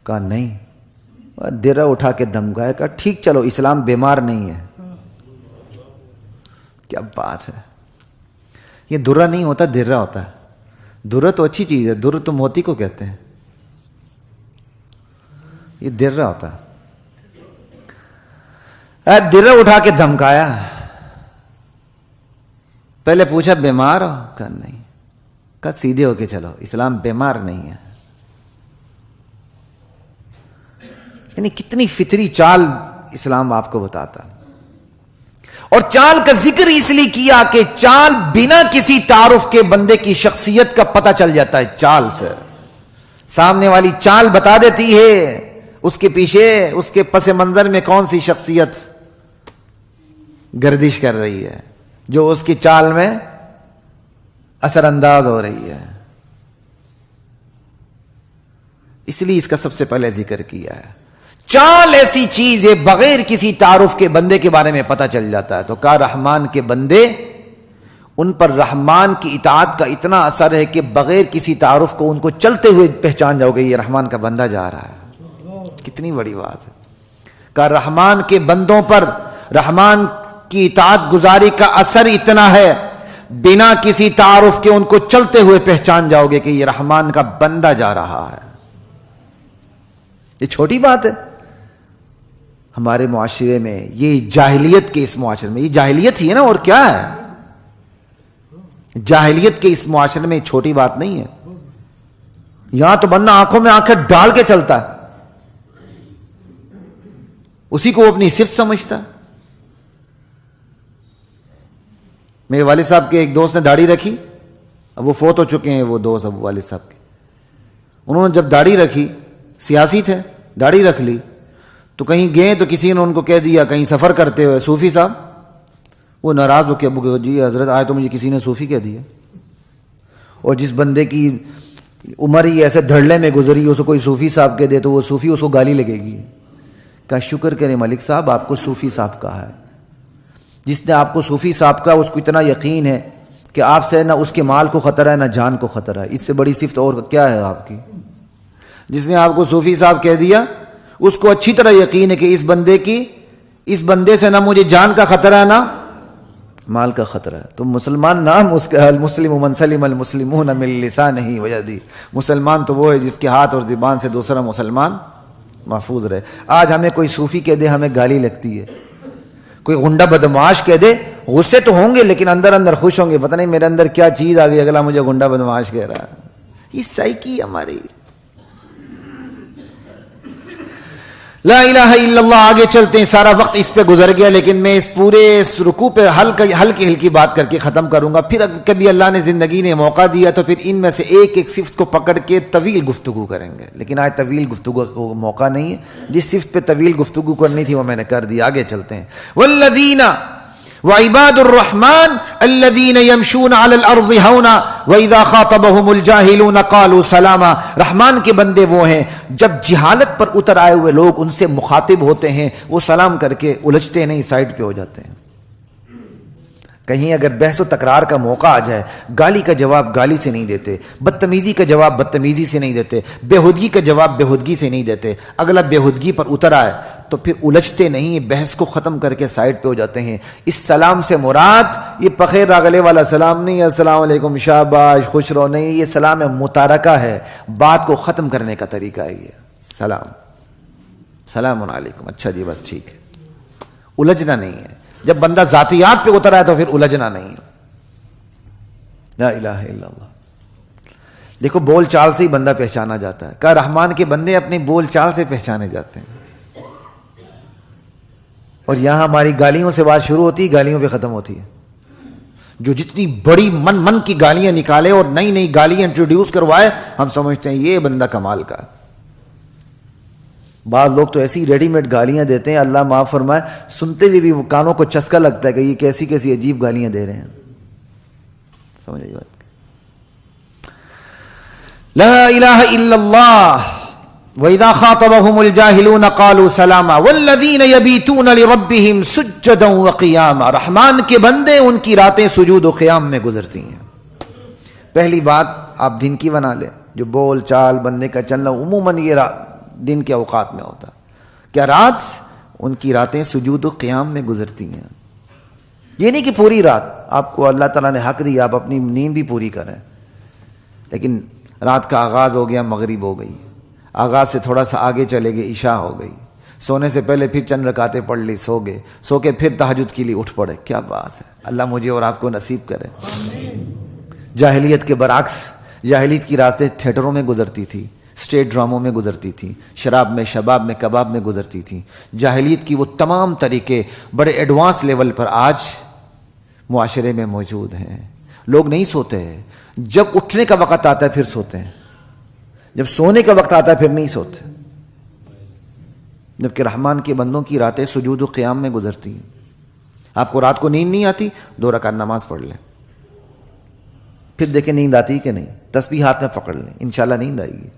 کہا نہیں، درہ اٹھا کے دھمکایا، کہا ٹھیک چلو، اسلام بیمار نہیں ہے۔ کیا بات ہے، یہ درہ نہیں ہوتا، درہ ہوتا ہے۔ درہ تو اچھی چیز ہے، درہ تو موتی کو کہتے ہیں، یہ درہ ہوتا ہے۔ درہ اٹھا کے دھمکایا، پہلے پوچھا بیمار ہو؟ کہا نہیں۔ کہا سیدھے ہو کے چلو، اسلام بیمار نہیں ہے۔ یعنی کتنی فطری چال اسلام آپ کو بتاتا اور چال کا ذکر اس لیے کیا کہ چال بنا کسی تعارف کے بندے کی شخصیت کا پتہ چل جاتا ہے. چال سے سامنے والی چال بتا دیتی ہے اس کے پیچھے، اس کے پس منظر میں کون سی شخصیت گردش کر رہی ہے، جو اس کی چال میں اثر انداز ہو رہی ہے. اس لیے اس کا سب سے پہلے ذکر کیا ہے. چال ایسی چیز ہے بغیر کسی تعارف کے بندے کے بارے میں پتہ چل جاتا ہے. تو کہا رحمان کے بندے، ان پر رحمان کی اطاعت کا اتنا اثر ہے کہ بغیر کسی تعارف کو ان کو چلتے ہوئے پہچان جاؤ گے یہ رحمان کا بندہ جا رہا ہے. کتنی بڑی بات ہے. کہا رحمان کے بندوں پر رحمان کی اطاعت گزاری کا اثر اتنا ہے بنا کسی تعارف کے ان کو چلتے ہوئے پہچان جاؤ گے کہ یہ رحمان کا بندہ جا رہا ہے. یہ چھوٹی بات ہے ہمارے معاشرے میں، یہ جاہلیت کے اس معاشرے میں، یہ جاہلیت ہی ہے نا، اور کیا ہے. جاہلیت کے اس معاشرے میں چھوٹی بات نہیں ہے. یہاں تو بندہ آنکھوں میں آنکھیں ڈال کے چلتا ہے، اسی کو اپنی صفت سمجھتا ہے. میرے والد صاحب کے ایک دوست نے داڑھی رکھی، اب وہ فوت ہو چکے ہیں وہ دوست، اب والد صاحب کے. انہوں نے جب داڑھی رکھی، سیاسی تھے، داڑھی رکھ لی، تو کہیں گئے تو کسی نے ان کو کہہ دیا، کہیں سفر کرتے ہوئے، صوفی صاحب. وہ ناراض ہو کے ابو کہ جی حضرت آئے تو مجھے کسی نے صوفی کہہ دیا. اور جس بندے کی عمر ہی ایسے دھڑلے میں گزری اس کو کوئی صوفی صاحب کہہ دے تو وہ صوفی اس کو گالی لگے گی. کہا شکر کریں ملک صاحب آپ کو صوفی صاحب کہا ہے. جس نے آپ کو صوفی صاحب کا اس کو اتنا یقین ہے کہ آپ سے نہ اس کے مال کو خطرہ ہے نہ جان کو خطرہ ہے. اس سے بڑی صفت اور کیا ہے آپ کی. جس نے آپ کو صوفی صاحب کہہ دیا اس کو اچھی طرح یقین ہے کہ اس بندے سے نہ مجھے جان کا خطرہ ہے نہ مال کا خطرہ ہے. تو مسلمان نام اس کا المسلم من سلم المسلمون من لسانه ویدہ. مسلمان تو وہ ہے جس کے ہاتھ اور زبان سے دوسرا مسلمان محفوظ رہے. آج ہمیں کوئی صوفی کہہ دے ہمیں گالی لگتی ہے، کوئی غنڈہ بدمعاش کہہ دے غصے تو ہوں گے لیکن اندر اندر خوش ہوں گے، پتہ نہیں میرے اندر کیا چیز آ گئی اگلا مجھے غنڈہ بدمعاش کہہ رہا ہے. یہ سائیکی ہماری. لا الہ الا اللہ. آگے چلتے ہیں، سارا وقت اس پہ گزر گیا لیکن میں اس پورے رکوع پہ ہلکی ہلکی بات کر کے ختم کروں گا. پھر کبھی اللہ نے زندگی نے موقع دیا تو پھر ان میں سے ایک ایک صفت کو پکڑ کے طویل گفتگو کریں گے، لیکن آج طویل گفتگو کو موقع نہیں ہے. جس صفت پہ طویل گفتگو کرنی تھی وہ میں نے کر دی. آگے چلتے ہیں. والذین وعباد الرحمن الذین یمشون علی الارض ہونا واذا خاطبهم الجاہلون قالوا سلاما. رحمان کے بندے وہ ہیں جب جہالت پر اتر آئے ہوئے لوگ ان سے مخاطب ہوتے ہیں وہ سلام کر کے الجھتے نہیں، سائڈ پہ ہو جاتے ہیں. کہیں اگر بحث و تکرار کا موقع آ جائے گالی کا جواب گالی سے نہیں دیتے، بدتمیزی کا جواب بدتمیزی سے نہیں دیتے، بےہودگی کا جواب بےہودگی سے نہیں دیتے. اگلا بےہودگی پر اتر آئے تو پھر الجھتے نہیں، بحث کو ختم کر کے سائڈ پہ ہو جاتے ہیں. اس سلام سے مراد یہ پخیر راغلے والا سلام نہیں، السلام علیکم شاباش خوش رہو نہیں. یہ سلام متارکہ ہے، بات کو ختم کرنے کا طریقہ ہے. یہ سلام علیکم، اچھا جی بس ٹھیک ہے. الجھنا نہیں ہے. جب بندہ ذاتیات پہ اتر آئے تو پھر الجھنا نہیں ہے. لا الہ الا اللہ. دیکھو بول چال سے ہی بندہ پہچانا جاتا ہے. کہا رحمان کے بندے اپنی بول چال سے پہچانے جاتے ہیں. اور یہاں ہماری گالیوں سے بات شروع ہوتی ہے، گالیوں پہ ختم ہوتی ہے. جو جتنی بڑی من کی گالیاں نکالے اور نئی نئی گالیاں انٹروڈیوس کروائے ہم سمجھتے ہیں یہ بندہ کمال کا. بعض لوگ تو ایسی ریڈی میڈ گالیاں دیتے ہیں، اللہ معاف فرمائے، سنتے ہوئے بھی کانوں کو چسکا لگتا ہے کہ یہ کیسی کیسی عجیب گالیاں دے رہے ہیں. سمجھ آئی بات. لا الہ الا اللہ. وَإِذَا خَاطَبَهُمُ الْجَاهِلُونَ قَالُوا سَلَامًا وَالَّذِينَ يَبِيتُونَ لِرَبِّهِمْ سُجَّدًا وَقِيَامًا. رحمان کے بندے ان کی راتیں سجود و قیام میں گزرتی ہیں. پہلی بات آپ دن کی بنا لیں. جو بول چال بندے کا چلنا عموماً یہ دن کے اوقات میں ہوتا. کیا رات؟ ان کی راتیں سجود و قیام میں گزرتی ہیں. یہ نہیں کہ پوری رات آپ کو اللہ تعالیٰ نے حق دیا آپ اپنی نیند بھی پوری کریں، لیکن رات کا آغاز ہو گیا مغرب ہو گئی، آغاز سے تھوڑا سا آگے چلے گئے عشاء ہو گئی، سونے سے پہلے پھر چند رکعتیں پڑھ لی، سو گئے، سو کے پھر تہجد کے لیے اٹھ پڑے. کیا بات ہے. اللہ مجھے اور آپ کو نصیب کرے. جاہلیت کے برعکس، جاہلیت کی راتیں تھیٹروں میں گزرتی تھی، اسٹیٹ ڈراموں میں گزرتی تھیں، شراب میں، شباب میں، کباب میں گزرتی تھیں. جاہلیت کی وہ تمام طریقے بڑے ایڈوانس لیول پر آج معاشرے میں موجود ہیں. لوگ نہیں سوتے ہیں، جب اٹھنے کا وقت آتا ہے پھر سوتے ہیں، جب سونے کا وقت آتا ہے پھر نہیں سوتے. جبکہ رحمان کے بندوں کی راتیں سجود و قیام میں گزرتی ہیں. آپ کو رات کو نیند نہیں آتی، 2 رکعت نماز پڑھ لیں، پھر دیکھیں نیند آتی کہ نہیں. تسبیح ہاتھ میں پکڑ لیں، انشاءاللہ نیند آئے گی.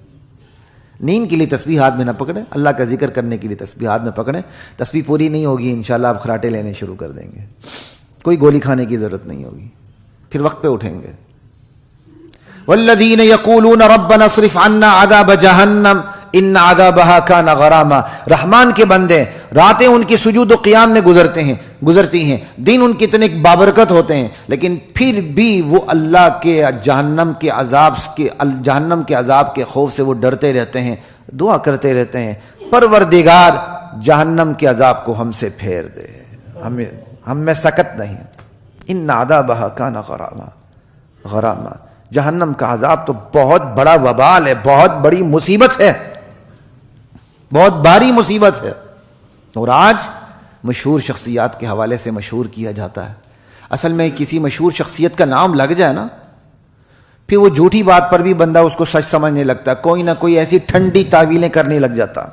نیند کے لیے تسبیح ہاتھ میں نہ پکڑیں، اللہ کا ذکر کرنے کے لیے تسبیح ہاتھ میں پکڑیں. تسبیح پوری نہیں ہوگی انشاءاللہ آپ خراٹے لینے شروع کر دیں گے، کوئی گولی کھانے کی ضرورت نہیں ہوگی، پھر وقت پہ اٹھیں گے. والذین یقولون ربنا اصرف عنا عذاب جہنم ان عذابها کان غراما. رحمان کے بندے راتیں ان کی سجود و قیام میں گزرتی ہیں، دن ان کے اتنے بابرکت ہوتے ہیں، لیکن پھر بھی وہ اللہ کے جہنم کے عذاب کے خوف سے وہ ڈرتے رہتے ہیں، دعا کرتے رہتے ہیں پروردگار جہنم کے عذاب کو ہم سے پھیر دے، ہم میں سکت نہیں. ان عذابها کان غراما. جہنم کا عذاب تو بہت بڑا وبال ہے، بہت بڑی مصیبت ہے، بہت بھاری مصیبت ہے. اور آج مشہور شخصیات کے حوالے سے مشہور کیا جاتا ہے. اصل میں کسی مشہور شخصیت کا نام لگ جائے نا، پھر وہ جھوٹی بات پر بھی بندہ اس کو سچ سمجھنے لگتا ہے، کوئی نہ کوئی ایسی ٹھنڈی تعویلیں کرنے لگ جاتا.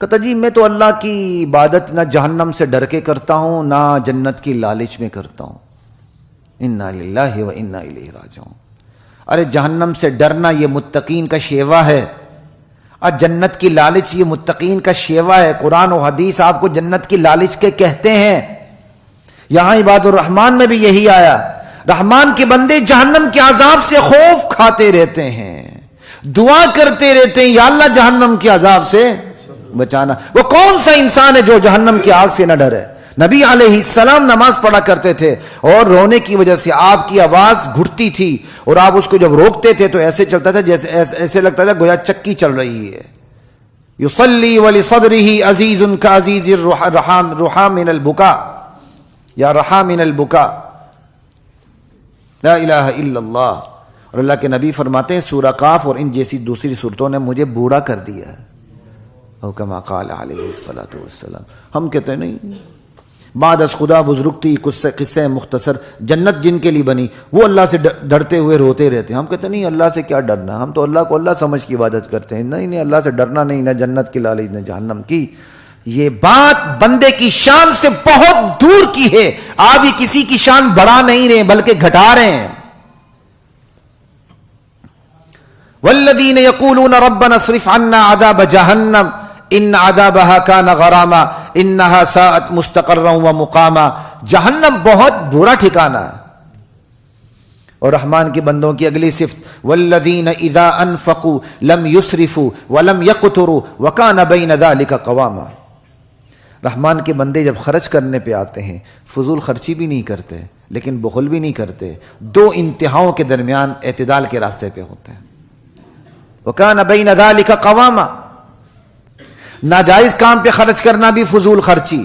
کہتا جی میں تو اللہ کی عبادت نہ جہنم سے ڈر کے کرتا ہوں، نہ جنت کی لالچ میں کرتا ہوں. انا للہ و انا الیہ راجعون. ارے جہنم سے ڈرنا یہ متقین کا شیوا ہے، اور جنت کی لالچ یہ متقین کا شیوا ہے. قرآن و حدیث آپ کو جنت کی لالچ کے کہتے ہیں. یہاں عباد الرحمن میں بھی یہی آیا. رحمان کے بندے جہنم کے عذاب سے خوف کھاتے رہتے ہیں، دعا کرتے رہتے ہیں یا اللہ جہنم کے عذاب سے بچانا. وہ کون سا انسان ہے جو جہنم کی آگ سے نہ ڈرے؟ نبی علیہ السلام نماز پڑھا کرتے تھے اور رونے کی وجہ سے آپ کی آواز گھٹتی تھی، اور آپ اس کو جب روکتے تھے تو ایسے چلتا تھا جیسے ایسے لگتا تھا گویا چکی چل رہی ہے. یصلی ولصدرہ عزیز کعزیز الرحا من البکا یا رحا من البکا. لا الہ الا اللہ. اور اللہ کے نبی فرماتے ہیں سورہ قاف اور ان جیسی دوسری صورتوں نے مجھے بوڑھا کر دیا ہے، او کما قال علیہ الصلوۃ والسلام. ہم کہتے ہیں نہیں، بعد از خدا بزرگتی قصے مختصر، جنت جن کے لیے بنی وہ اللہ سے ڈرتے ہوئے روتے رہتے ہیں. ہم کہتے ہیں نہیں اللہ سے کیا ڈرنا، ہم تو اللہ کو اللہ سمجھ کی عبادت کرتے ہیں. نہیں اللہ سے ڈرنا نہیں، نہ جنت کی لالچ نہ جہنم کی. یہ بات بندے کی شان سے بہت دور کی ہے. آپ ہی کسی کی شان بڑھا نہیں رہے بلکہ گھٹا رہے ہیں. والذین یقولون ربنا اصرف عنا عذاب جہنم ان عذابها کان غراما انہا ساءت مستقرا و مقاما. جہنم بہت برا ٹھکانہ ہے. اور رحمان کے بندوں کی اگلی صفت والذین اذا انفقوا لم یسرفوا ولم یقتروا وکان بین ذلک قواما. رحمان کے بندے جب خرچ کرنے پہ آتے ہیں فضول خرچی بھی نہیں کرتے لیکن بخل بھی نہیں کرتے، 2 انتہاؤں کے درمیان اعتدال کے راستے پہ ہوتے ہیں. وکان بین ذلک قواما. ناجائز کام پہ خرچ کرنا بھی فضول خرچی،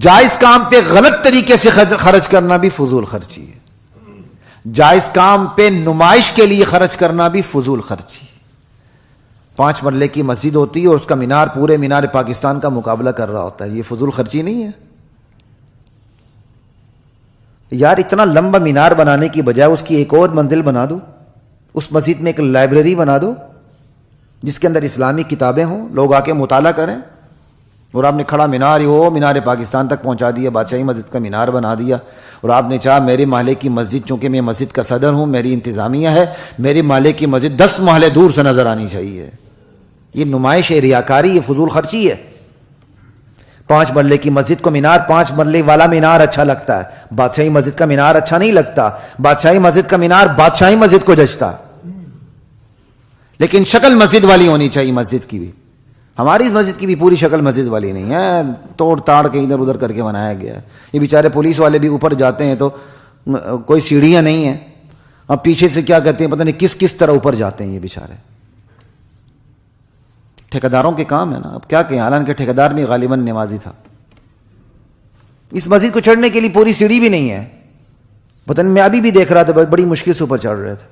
جائز کام پہ غلط طریقے سے خرچ کرنا بھی فضول خرچی ہے، جائز کام پہ نمائش کے لیے خرچ کرنا بھی فضول خرچی. 5 مرلے کی مسجد ہوتی ہے اور اس کا مینار پورے مینار پاکستان کا مقابلہ کر رہا ہوتا ہے، یہ فضول خرچی نہیں ہے؟ یار اتنا لمبا مینار بنانے کی بجائے اس کی ایک اور منزل بنا دو، اس مسجد میں ایک لائبریری بنا دو جس کے اندر اسلامی کتابیں ہوں، لوگ آ کے مطالعہ کریں. اور آپ نے کھڑا مینار ہی ہو مینار پاکستان تک پہنچا دیا، بادشاہی مسجد کا مینار بنا دیا. اور آپ نے چاہا میرے محلے کی مسجد، چونکہ میں مسجد کا صدر ہوں، میری انتظامیہ ہے، میری محلے کی مسجد 10 محلے دور سے نظر آنی چاہیے. یہ نمائش ہے، ریاکاری، یہ فضول خرچی ہے. 5 مرلے کی مسجد کو مینار 5 مرلے والا مینار اچھا لگتا ہے، بادشاہی مسجد کا مینار اچھا نہیں لگتا. بادشاہی مسجد کا مینار بادشاہی مسجد کو جچتا، لیکن شکل مسجد والی ہونی چاہیے. مسجد کی بھی، ہماری مسجد کی بھی پوری شکل مسجد والی نہیں ہے، توڑ تاڑ کے ادھر ادھر کر کے بنایا گیا ہے. یہ بیچارے پولیس والے بھی اوپر جاتے ہیں تو کوئی سیڑھیاں نہیں ہیں، اب پیچھے سے کیا کہتے ہیں پتہ نہیں کس کس طرح اوپر جاتے ہیں یہ بیچارے. ٹھیکیداروں کے کام ہے نا، اب کیا کہیں، حالانکہ ٹھیکیدار بھی غالباً نمازی تھا. اس مسجد کو چڑھنے کے لیے پوری سیڑھی بھی نہیں ہے. پتہ نہیں، میں ابھی بھی دیکھ رہا تھا بڑی مشکل سے اوپر چڑھ رہے تھے.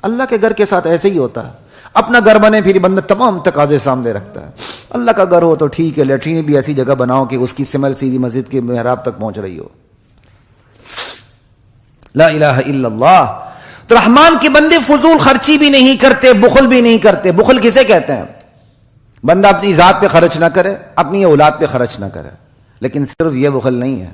اللہ کے گھر کے ساتھ ایسے ہی ہوتا ہے. اپنا گھر بنے پھر بندہ تمام تقاضے سامنے رکھتا ہے. اللہ کا گھر ہو تو ٹھیک ہے، لیٹرین بھی ایسی جگہ بناؤ کہ اس کی سمر سیدھی مسجد کے محراب تک پہنچ رہی ہو. لا الہ الا اللہ. تو رحمان کے بندے فضول خرچی بھی نہیں کرتے، بخل بھی نہیں کرتے. بخل کسے کہتے ہیں؟ بندہ اپنی ذات پہ خرچ نہ کرے، اپنی اولاد پہ خرچ نہ کرے. لیکن صرف یہ بخل نہیں ہے،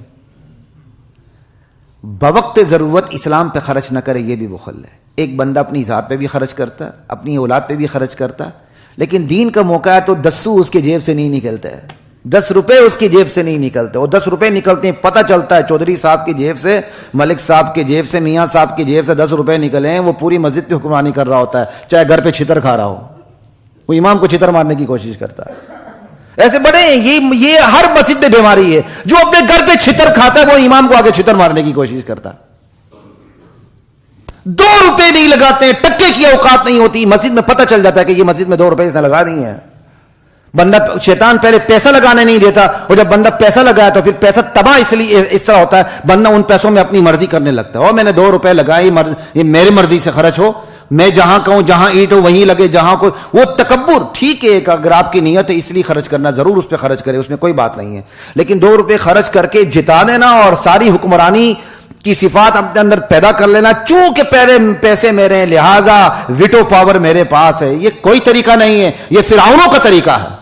بوقت ضرورت اسلام پہ خرچ نہ کرے، یہ بھی بخل ہے. ایک بندہ اپنی ذات پہ بھی خرچ کرتا ہے، اپنی اولاد پہ بھی خرچ کرتا ہے، لیکن دین کا موقع ہے تو 10 اس کے جیب سے نہیں نکلتا ہے، 10 روپے اس کی جیب سے نہیں نکلتے. اور 10 روپے نکلتے ہیں، پتہ چلتا ہے چودھری صاحب کی جیب سے، ملک صاحب کی جیب سے، میاں صاحب کی جیب سے 10 روپے نکلے ہیں. وہ پوری مسجد پہ حکمرانی کر رہا ہوتا ہے، چاہے گھر پہ چھتر کھا رہا ہو. وہ امام کو چھتر مارنے کی کوشش کرتا ہے. ایسے بڑے ہیں، یہ ہر مسجد میں بیماری ہے. جو اپنے گھر پہ چھتر کھاتا ہے وہ امام کو آگے چھتر مارنے کی کوشش کرتا ہے. 2 روپے نہیں لگاتے ہیں، ٹکے کی اوقات نہیں ہوتی. مسجد میں پتہ چل جاتا ہے کہ یہ مسجد میں 2 روپے اس نے لگا دی ہیں. بندہ شیطان پہلے پیسہ لگانے نہیں دیتا، اور جب بندہ پیسہ لگایا تو پھر پیسہ تباہ اس طرح ہوتا ہے، بندہ ان پیسوں میں اپنی مرضی کرنے لگتا ہے. اور میں نے 2 روپے لگائے، یہ میری مرضی سے خرچ ہو، میں جہاں کہوں، جہاں اینٹ ہو وہیں لگے، جہاں کو وہ تکبر. ٹھیک ہے، اگر آپ کی نیت ہے اس لیے خرچ کرنا، ضرور اس پہ خرچ کرے، اس میں کوئی بات نہیں ہے. لیکن 2 روپے خرچ کر کے جتا دینا اور ساری حکمرانی کی صفات اپنے اندر پیدا کر لینا، چونکہ پہلے پیسے میرے ہیں لہذا ویٹو پاور میرے پاس ہے، یہ کوئی طریقہ نہیں ہے. یہ فرعونوں کا طریقہ ہے.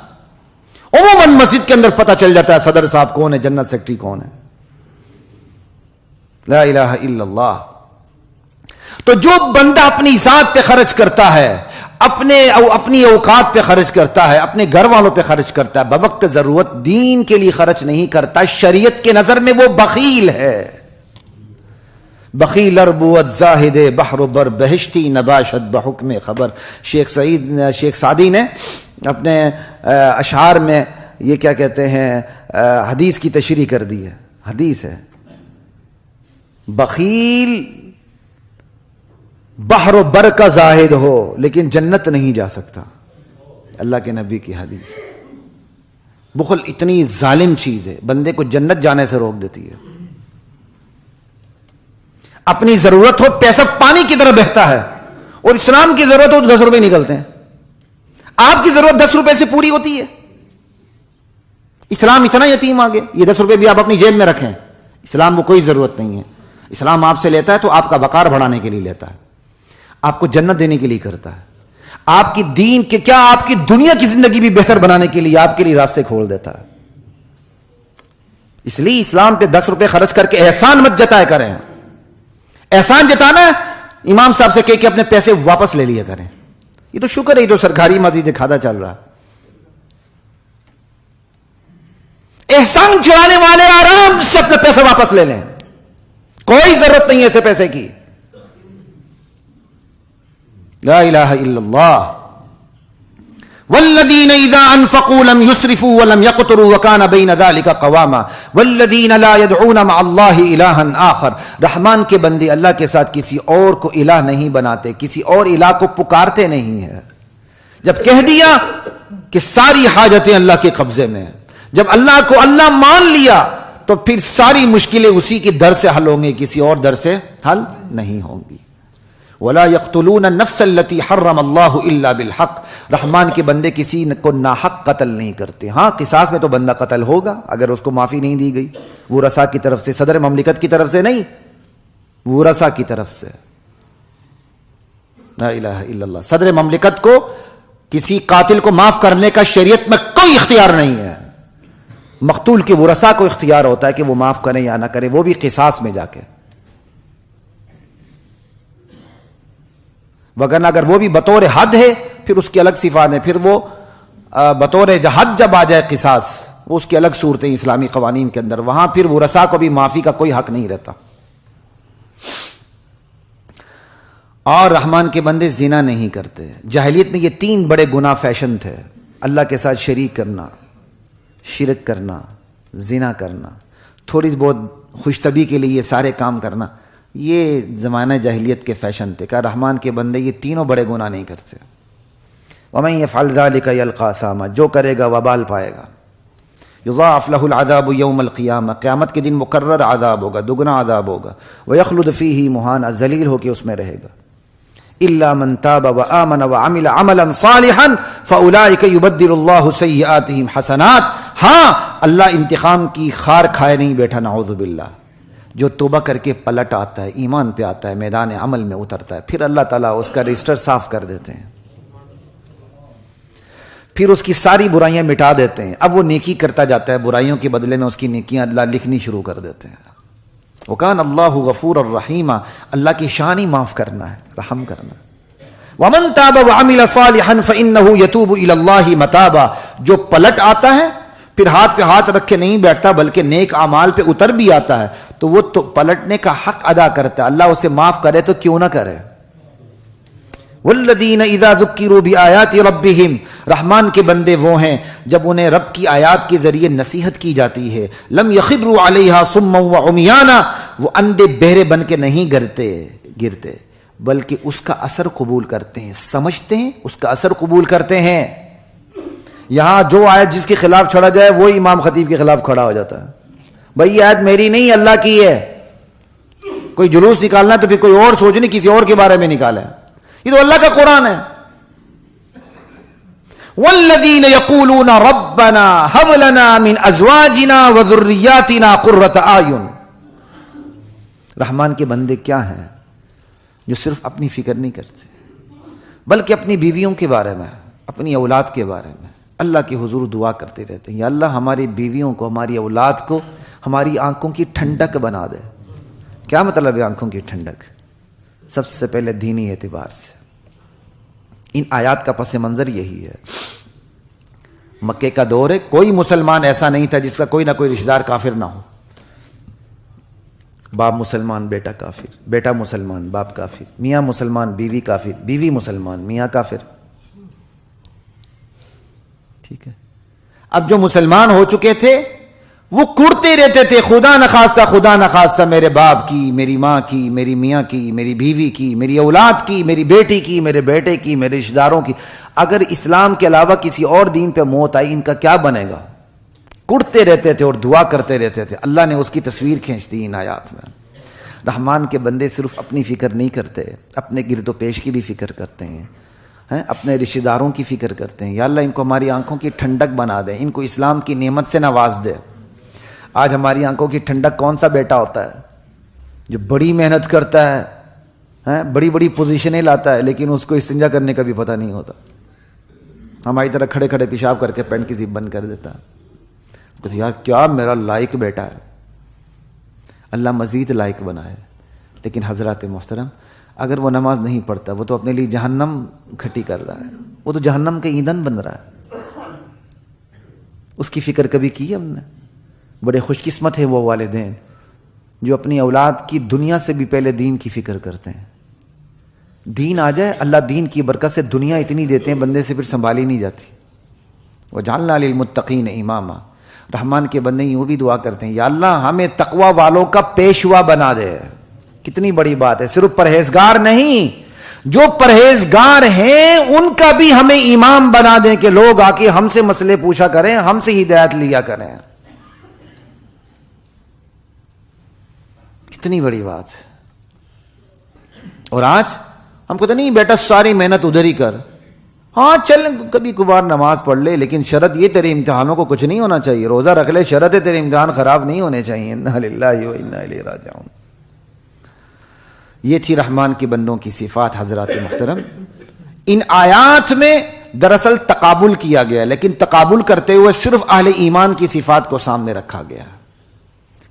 عموماً مسجد کے اندر پتہ چل جاتا ہے صدر صاحب کون ہے، جنرل سیکرٹری کون ہے. لا الہ الا اللہ. تو جو بندہ اپنی ذات پہ خرچ کرتا ہے، اپنی اوقات پہ خرچ کرتا ہے، اپنے گھر والوں پہ خرچ کرتا ہے، بوقت ضرورت دین کے لیے خرچ نہیں کرتا، شریعت کے نظر میں وہ بخیل ہے. بخیل اربوت زاہد بحر بر بہشتی نباشت بحکم خبر. شیخ سعدی نے اپنے اشعار میں یہ کیا کہتے ہیں، حدیث کی تشریح کر دی ہے. حدیث ہے، بخیل بحر و بر کا زاہد ہو لیکن جنت نہیں جا سکتا. اللہ کے نبی کی حدیث. بخل اتنی ظالم چیز ہے، بندے کو جنت جانے سے روک دیتی ہے. اپنی ضرورت ہو، پیسہ پانی کی طرح بہتا ہے، اور اسلام کی ضرورت ہو تو 10 روپے نکلتے ہیں. آپ کی ضرورت 10 روپے سے پوری ہوتی ہے. اسلام اتنا یتیم آگے، یہ 10 روپے بھی آپ اپنی جیب میں رکھیں. اسلام وہ کوئی ضرورت نہیں ہے. اسلام آپ سے لیتا ہے تو آپ کا وقار بڑھانے کے لیے لیتا ہے، آپ کو جنت دینے کے لیے کرتا ہے. آپ کی دین کے کیا، آپ کی دنیا کی زندگی بھی بہتر بنانے کے لیے آپ کے لیے راستے کھول دیتا ہے. اس لیے اسلام پہ 10 روپے خرچ کر کے احسان مت جتایا کریں. احسان جتانا ہے، امام صاحب سے کہہ کے اپنے پیسے واپس لے لیا کریں. یہ تو شکر ہے، یہ تو سرکاری مسجد کھاتا چل رہا. احسان چڑھانے والے آرام سے اپنے پیسے واپس لے لیں، کوئی ضرورت نہیں ہے ایسے پیسے کی. لا الہ الا اللہ. والذین اذا انفقوا لم يسرفوا ولم يقتروا وكان بين ذلك قواما والذین لا يدعون مع اللہ الہا آخر. رحمان کے بندے اللہ کے ساتھ کسی اور کو الہ نہیں بناتے، کسی اور الہ کو پکارتے نہیں ہیں. جب کہہ دیا کہ ساری حاجتیں اللہ کے قبضے میں ہیں، جب اللہ کو اللہ مان لیا تو پھر ساری مشکلیں اسی کے در سے حل ہوں گی، کسی اور در سے حل نہیں ہوں گی. وَلَا يَقْتُلُونَ النَّفْسَ الَّتِي حَرَّمَ اللَّهُ إِلَّا بِالْحَقِّ. رحمان کے بندے کسی کو ناحق قتل نہیں کرتے. ہاں قصاص میں تو بندہ قتل ہوگا اگر اس کو معافی نہیں دی گئی، ورثاء کی طرف سے، صدر مملکت کی طرف سے نہیں، ورثاء کی طرف سے. لا الہ الا اللہ. صدر مملکت کو کسی قاتل کو معاف کرنے کا شریعت میں کوئی اختیار نہیں ہے. مقتول کے ورثاء کو اختیار ہوتا ہے کہ وہ معاف کریں یا نہ کریں، وہ بھی قصاص میں جا کے. وگرنہ اگر وہ بھی بطور حد ہے پھر اس کی الگ صفات ہیں، پھر وہ بطور حد جب آ جائے قصاص، وہ اس کی الگ صورتیں اسلامی قوانین کے اندر، وہاں پھر ورثاء کو بھی معافی کا کوئی حق نہیں رہتا. اور رحمان کے بندے زنا نہیں کرتے. جاہلیت میں یہ 3 بڑے گناہ فیشن تھے: اللہ کے ساتھ شریک کرنا، شرک کرنا، زنا کرنا. تھوڑی بہت خوش طبعی کے لیے یہ سارے کام کرنا، یہ زمانہ جاہلیت کے فیشن تھے. کہ رحمان کے بندے یہ تینوں بڑے گناہ نہیں کرتے. وَمَن يَفْعَلْ ذَلِكَ يَلْقَى أَثَامًا. جو کرے گا وبال پائے گا. يُضَاعَفْ لَهُ الْعَذَابُ يَوْمَ الْقِيَامَةِ. قیامت کے دن مقرر عذاب ہوگا، دگنا عذاب ہوگا. وَيَخْلُدْ فِيهِ مُهَانًا. ذلیل ہو کے اس میں رہے گا. الا من تاب وآمن وعمل عملا صالحا فاولئک یبدل اللہ سیئاتہم حسنات. ہاں اللہ انتقام کی خار کھائے نہیں بیٹھا، نعوذ باللہ. جو توبہ کر کے پلٹ آتا ہے، ایمان پہ آتا ہے، میدان عمل میں اترتا ہے، پھر اللہ تعالیٰ اس کا رجسٹر صاف کر دیتے ہیں، پھر اس کی ساری برائیاں مٹا دیتے ہیں. اب وہ نیکی کرتا جاتا ہے، برائیوں کے بدلے میں اس کی نیکیاں اللہ لکھنی شروع کر دیتے ہیں. وکان اللہ غفور الرحیم، اللہ کی شان ہی معاف کرنا ہے، رحم کرنا. ومن تاب وعمل صالحا فانه يتوب الى الله متابا. جو پلٹ آتا ہے پھر ہاتھ پہ ہاتھ رکھ کے نہیں بیٹھتا بلکہ نیک اعمال پہ اتر بھی آتا ہے تو وہ تو پلٹنے کا حق ادا کرتا ہے. اللہ اسے معاف کرے تو کیوں نہ کرے. والذین اذا ذکروا بآیات ربہم، رحمان کے بندے وہ ہیں جب انہیں رب کی آیات کے ذریعے نصیحت کی جاتی ہے، لم یخروا علیہا صما وعمیانا، وہ اندھے بہرے بن کے نہیں گرتے بلکہ اس کا اثر قبول کرتے ہیں، سمجھتے ہیں، اس کا اثر قبول کرتے ہیں. یہاں جو آیت جس کے خلاف چھڑا جائے وہی امام خطیب کے خلاف کھڑا ہو جاتا ہے. بھائی یہ آیت میری نہیں، اللہ کی ہے. کوئی جلوس نکالنا تو پھر کوئی اور سوچنے کسی اور کے بارے میں نکالا ہے. یہ تو اللہ کا قرآن ہے. والذین یقولون ربنا هب لنا من ازواجنا وذریاتنا قرۃ اعین. رحمان کے بندے کیا ہیں جو صرف اپنی فکر نہیں کرتے بلکہ اپنی بیویوں کے بارے میں، اپنی اولاد کے بارے میں اللہ کے حضور دعا کرتے رہتے ہیں. یا اللہ ہماری بیویوں کو، ہماری اولاد کو ہماری آنکھوں کی ٹھنڈک بنا دے. کیا مطلب ہے آنکھوں کی ٹھنڈک؟ سب سے پہلے دینی اعتبار سے. ان آیات کا پس منظر یہی ہے. مکے کا دور ہے، کوئی مسلمان ایسا نہیں تھا جس کا کوئی نہ کوئی رشتہ دار کافر نہ ہو. باپ مسلمان بیٹا کافر، بیٹا مسلمان باپ کافر، میاں مسلمان بیوی کافر، بیوی مسلمان میاں کافر. ٹھیک ہے. اب جو مسلمان ہو چکے تھے وہ کرتے رہتے تھے، خدا نخواستہ میرے باپ کی، میری ماں کی، میری میاں کی، میری بیوی کی، میری اولاد کی، میری بیٹی کی، میرے بیٹے کی، میرے رشتہ داروں کی. اگر اسلام کے علاوہ کسی اور دین پہ موت آئی ان کا کیا بنے گا؟ کرتے رہتے تھے اور دعا کرتے رہتے تھے. اللہ نے اس کی تصویر کھینچ دی ان آیات میں. رحمان کے بندے صرف اپنی فکر نہیں کرتے، اپنے گرد و پیش کی بھی فکر کرتے ہیں، اپنے رشتہ داروں کی فکر کرتے ہیں. یا اللہ ان کو ہماری آنکھوں کی ٹھنڈک بنا دے، ان کو اسلام کی نعمت سے نواز دے. آج ہماری آنکھوں کی ٹھنڈک کون سا بیٹا ہوتا ہے جو بڑی محنت کرتا ہے، بڑی بڑی پوزیشنیں لاتا ہے لیکن اس کو استنجا کرنے کا بھی پتہ نہیں ہوتا. ہماری طرح کھڑے کھڑے پیشاب کر کے پینٹ کی زپ بند کر دیتا ہے. یار کیا میرا لائق بیٹا ہے. اللہ مزید لائق بنائے. لیکن حضرات محترم اگر وہ نماز نہیں پڑھتا وہ تو اپنے لیے جہنم کھٹی کر رہا ہے، وہ تو جہنم کا ایندھن بن رہا ہے. اس کی فکر کبھی کی ہم نے؟ بڑے خوش قسمت ہیں وہ والدین جو اپنی اولاد کی دنیا سے بھی پہلے دین کی فکر کرتے ہیں. دین آ جائے، اللہ دین کی برکت سے دنیا اتنی دیتے ہیں بندے سے پھر سنبھالی نہیں جاتی. وَجَعَلْنَا لِلْمُتَّقِينَ إِمَامًا. رحمان کے بندے یوں بھی دعا کرتے ہیں، یا اللہ ہمیں تقوی والوں کا پیشوا بنا دے. کتنی بڑی بات ہے. صرف پرہیزگار نہیں، جو پرہیزگار ہیں ان کا بھی ہمیں امام بنا دیں کہ لوگ آ کے ہم سے مسئلے پوچھا کریں، ہم سے ہدایت لیا کریں. کتنی بڑی بات ہے. اور آج ہم کہتے نہیں بیٹا ساری محنت ادھر ہی کر. ہاں چل کبھی کبھار نماز پڑھ لے لیکن شرط یہ تیرے امتحانوں کو کچھ نہیں ہونا چاہیے. روزہ رکھ لے، شرط ہے تیرے امتحان خراب نہیں ہونے چاہیے. انا للہ و انا الیہ راجعون. یہ تھی رحمان کے بندوں کی صفات. حضرات محترم ان آیات میں دراصل تقابل کیا گیا لیکن تقابل کرتے ہوئے صرف اہل ایمان کی صفات کو سامنے رکھا گیا.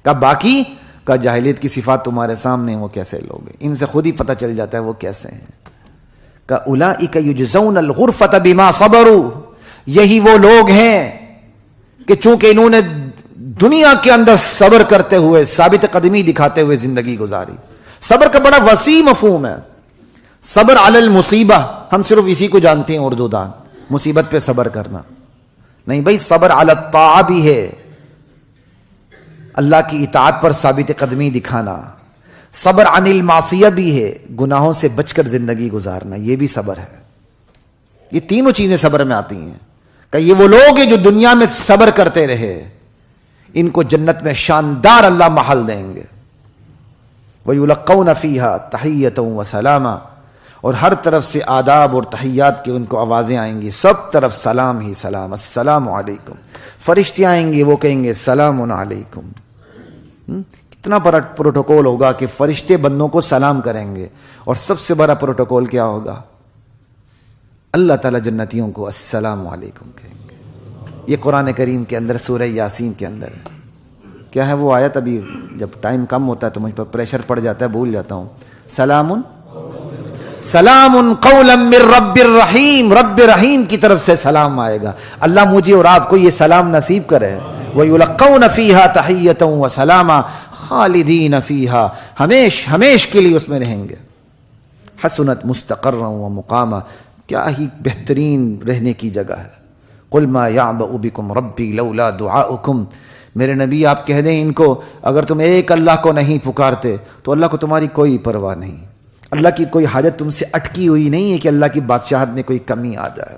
کہ باقی کا جاہلیت کی صفات تمہارے سامنے وہ کیسے لوگ ہیں، ان سے خود ہی پتہ چل جاتا ہے وہ کیسے ہیں. کہ اولئک یجزون الغرفۃ بما صبروا. یہی وہ لوگ ہیں کہ چونکہ انہوں نے دنیا کے اندر صبر کرتے ہوئے، ثابت قدمی دکھاتے ہوئے زندگی گزاری. صبر کا بڑا وسیع مفہوم ہے. صبر علی المصیبہ ہم صرف اسی کو جانتے ہیں اردو دان، مصیبت پہ صبر کرنا نہیں بھائی. صبر علی الطاعہ بھی ہے، اللہ کی اطاعت پر ثابت قدمی دکھانا. صبر عن المعصیہ بھی ہے، گناہوں سے بچ کر زندگی گزارنا، یہ بھی صبر ہے. یہ تینوں چیزیں صبر میں آتی ہیں. کہ یہ وہ لوگ ہیں جو دنیا میں صبر کرتے رہے، ان کو جنت میں شاندار اللہ محل دیں گے. وَيُلَقَّوْنَ فِيهَا تَحِيَّةً وَسَلَامًا. اور ہر طرف سے آداب اور تحیات کی ان کو آوازیں آئیں گی، سب طرف سلام ہی سلام، السلام علیکم۔ فرشتے آئیں گے، وہ کہیں گے سلام علیکم۔ کتنا بڑا پروٹوکول ہوگا کہ فرشتے بندوں کو سلام کریں گے، اور سب سے بڑا پروٹوکول کیا ہوگا؟ اللہ تعالیٰ جنتیوں کو السلام علیکم کہیں گے۔ یہ قرآن کریم کے اندر سورہ یاسین کے اندر ہے۔ کیا ہے وہ آیت؟ ابھی جب ٹائم کم ہوتا ہے تو مجھ پر پریشر پڑ جاتا ہے، بھول جاتا ہوں۔ سلام قولا من رب الرحیم، رب رحیم کی طرف سے سلام آئے گا۔ اللہ مجھے اور آپ کو یہ سلام نصیب کرے۔ وَيُلَقَّوْنَ فِيهَا تَحِيَّةً وَسَلَامًا خَالِدِينَ فِيهَا، ہمیش کے لیے اس میں رہیں گے۔ حسنت مستقرا ومقاما، کیا ہی بہترین رہنے کی جگہ ہے۔ قُلْ مَا يَعْبَأُ بِكُمْ رَبِّي لَوْلَا دُعَاؤُكُمْ، میرے نبی آپ کہہ دیں ان کو، اگر تم ایک اللہ کو نہیں پکارتے تو اللہ کو تمہاری کوئی پرواہ نہیں، اللہ کی کوئی حاجت تم سے اٹکی ہوئی نہیں ہے کہ اللہ کی بادشاہت میں کوئی کمی آ جائے۔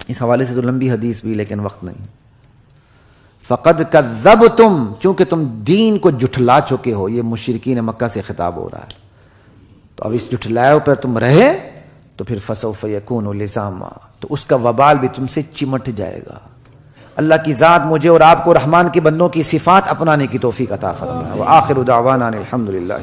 اس حوالے سے تو لمبی حدیث بھی، لیکن وقت نہیں۔ فقد کذبتم، چونکہ تم دین کو جھٹلا چکے ہو، یہ مشرکین مکہ سے خطاب ہو رہا ہے، تو اب اس جھٹلائے پر تم رہے تو پھر فسوف یکون لزاما، تو اس کا وبال بھی تم سے چمٹ جائے گا۔ اللہ کی ذات مجھے اور آپ کو رحمان کے بندوں کی صفات اپنانے کی توفیق عطا فرمائے۔ وآخر دعوانا الحمدللہ۔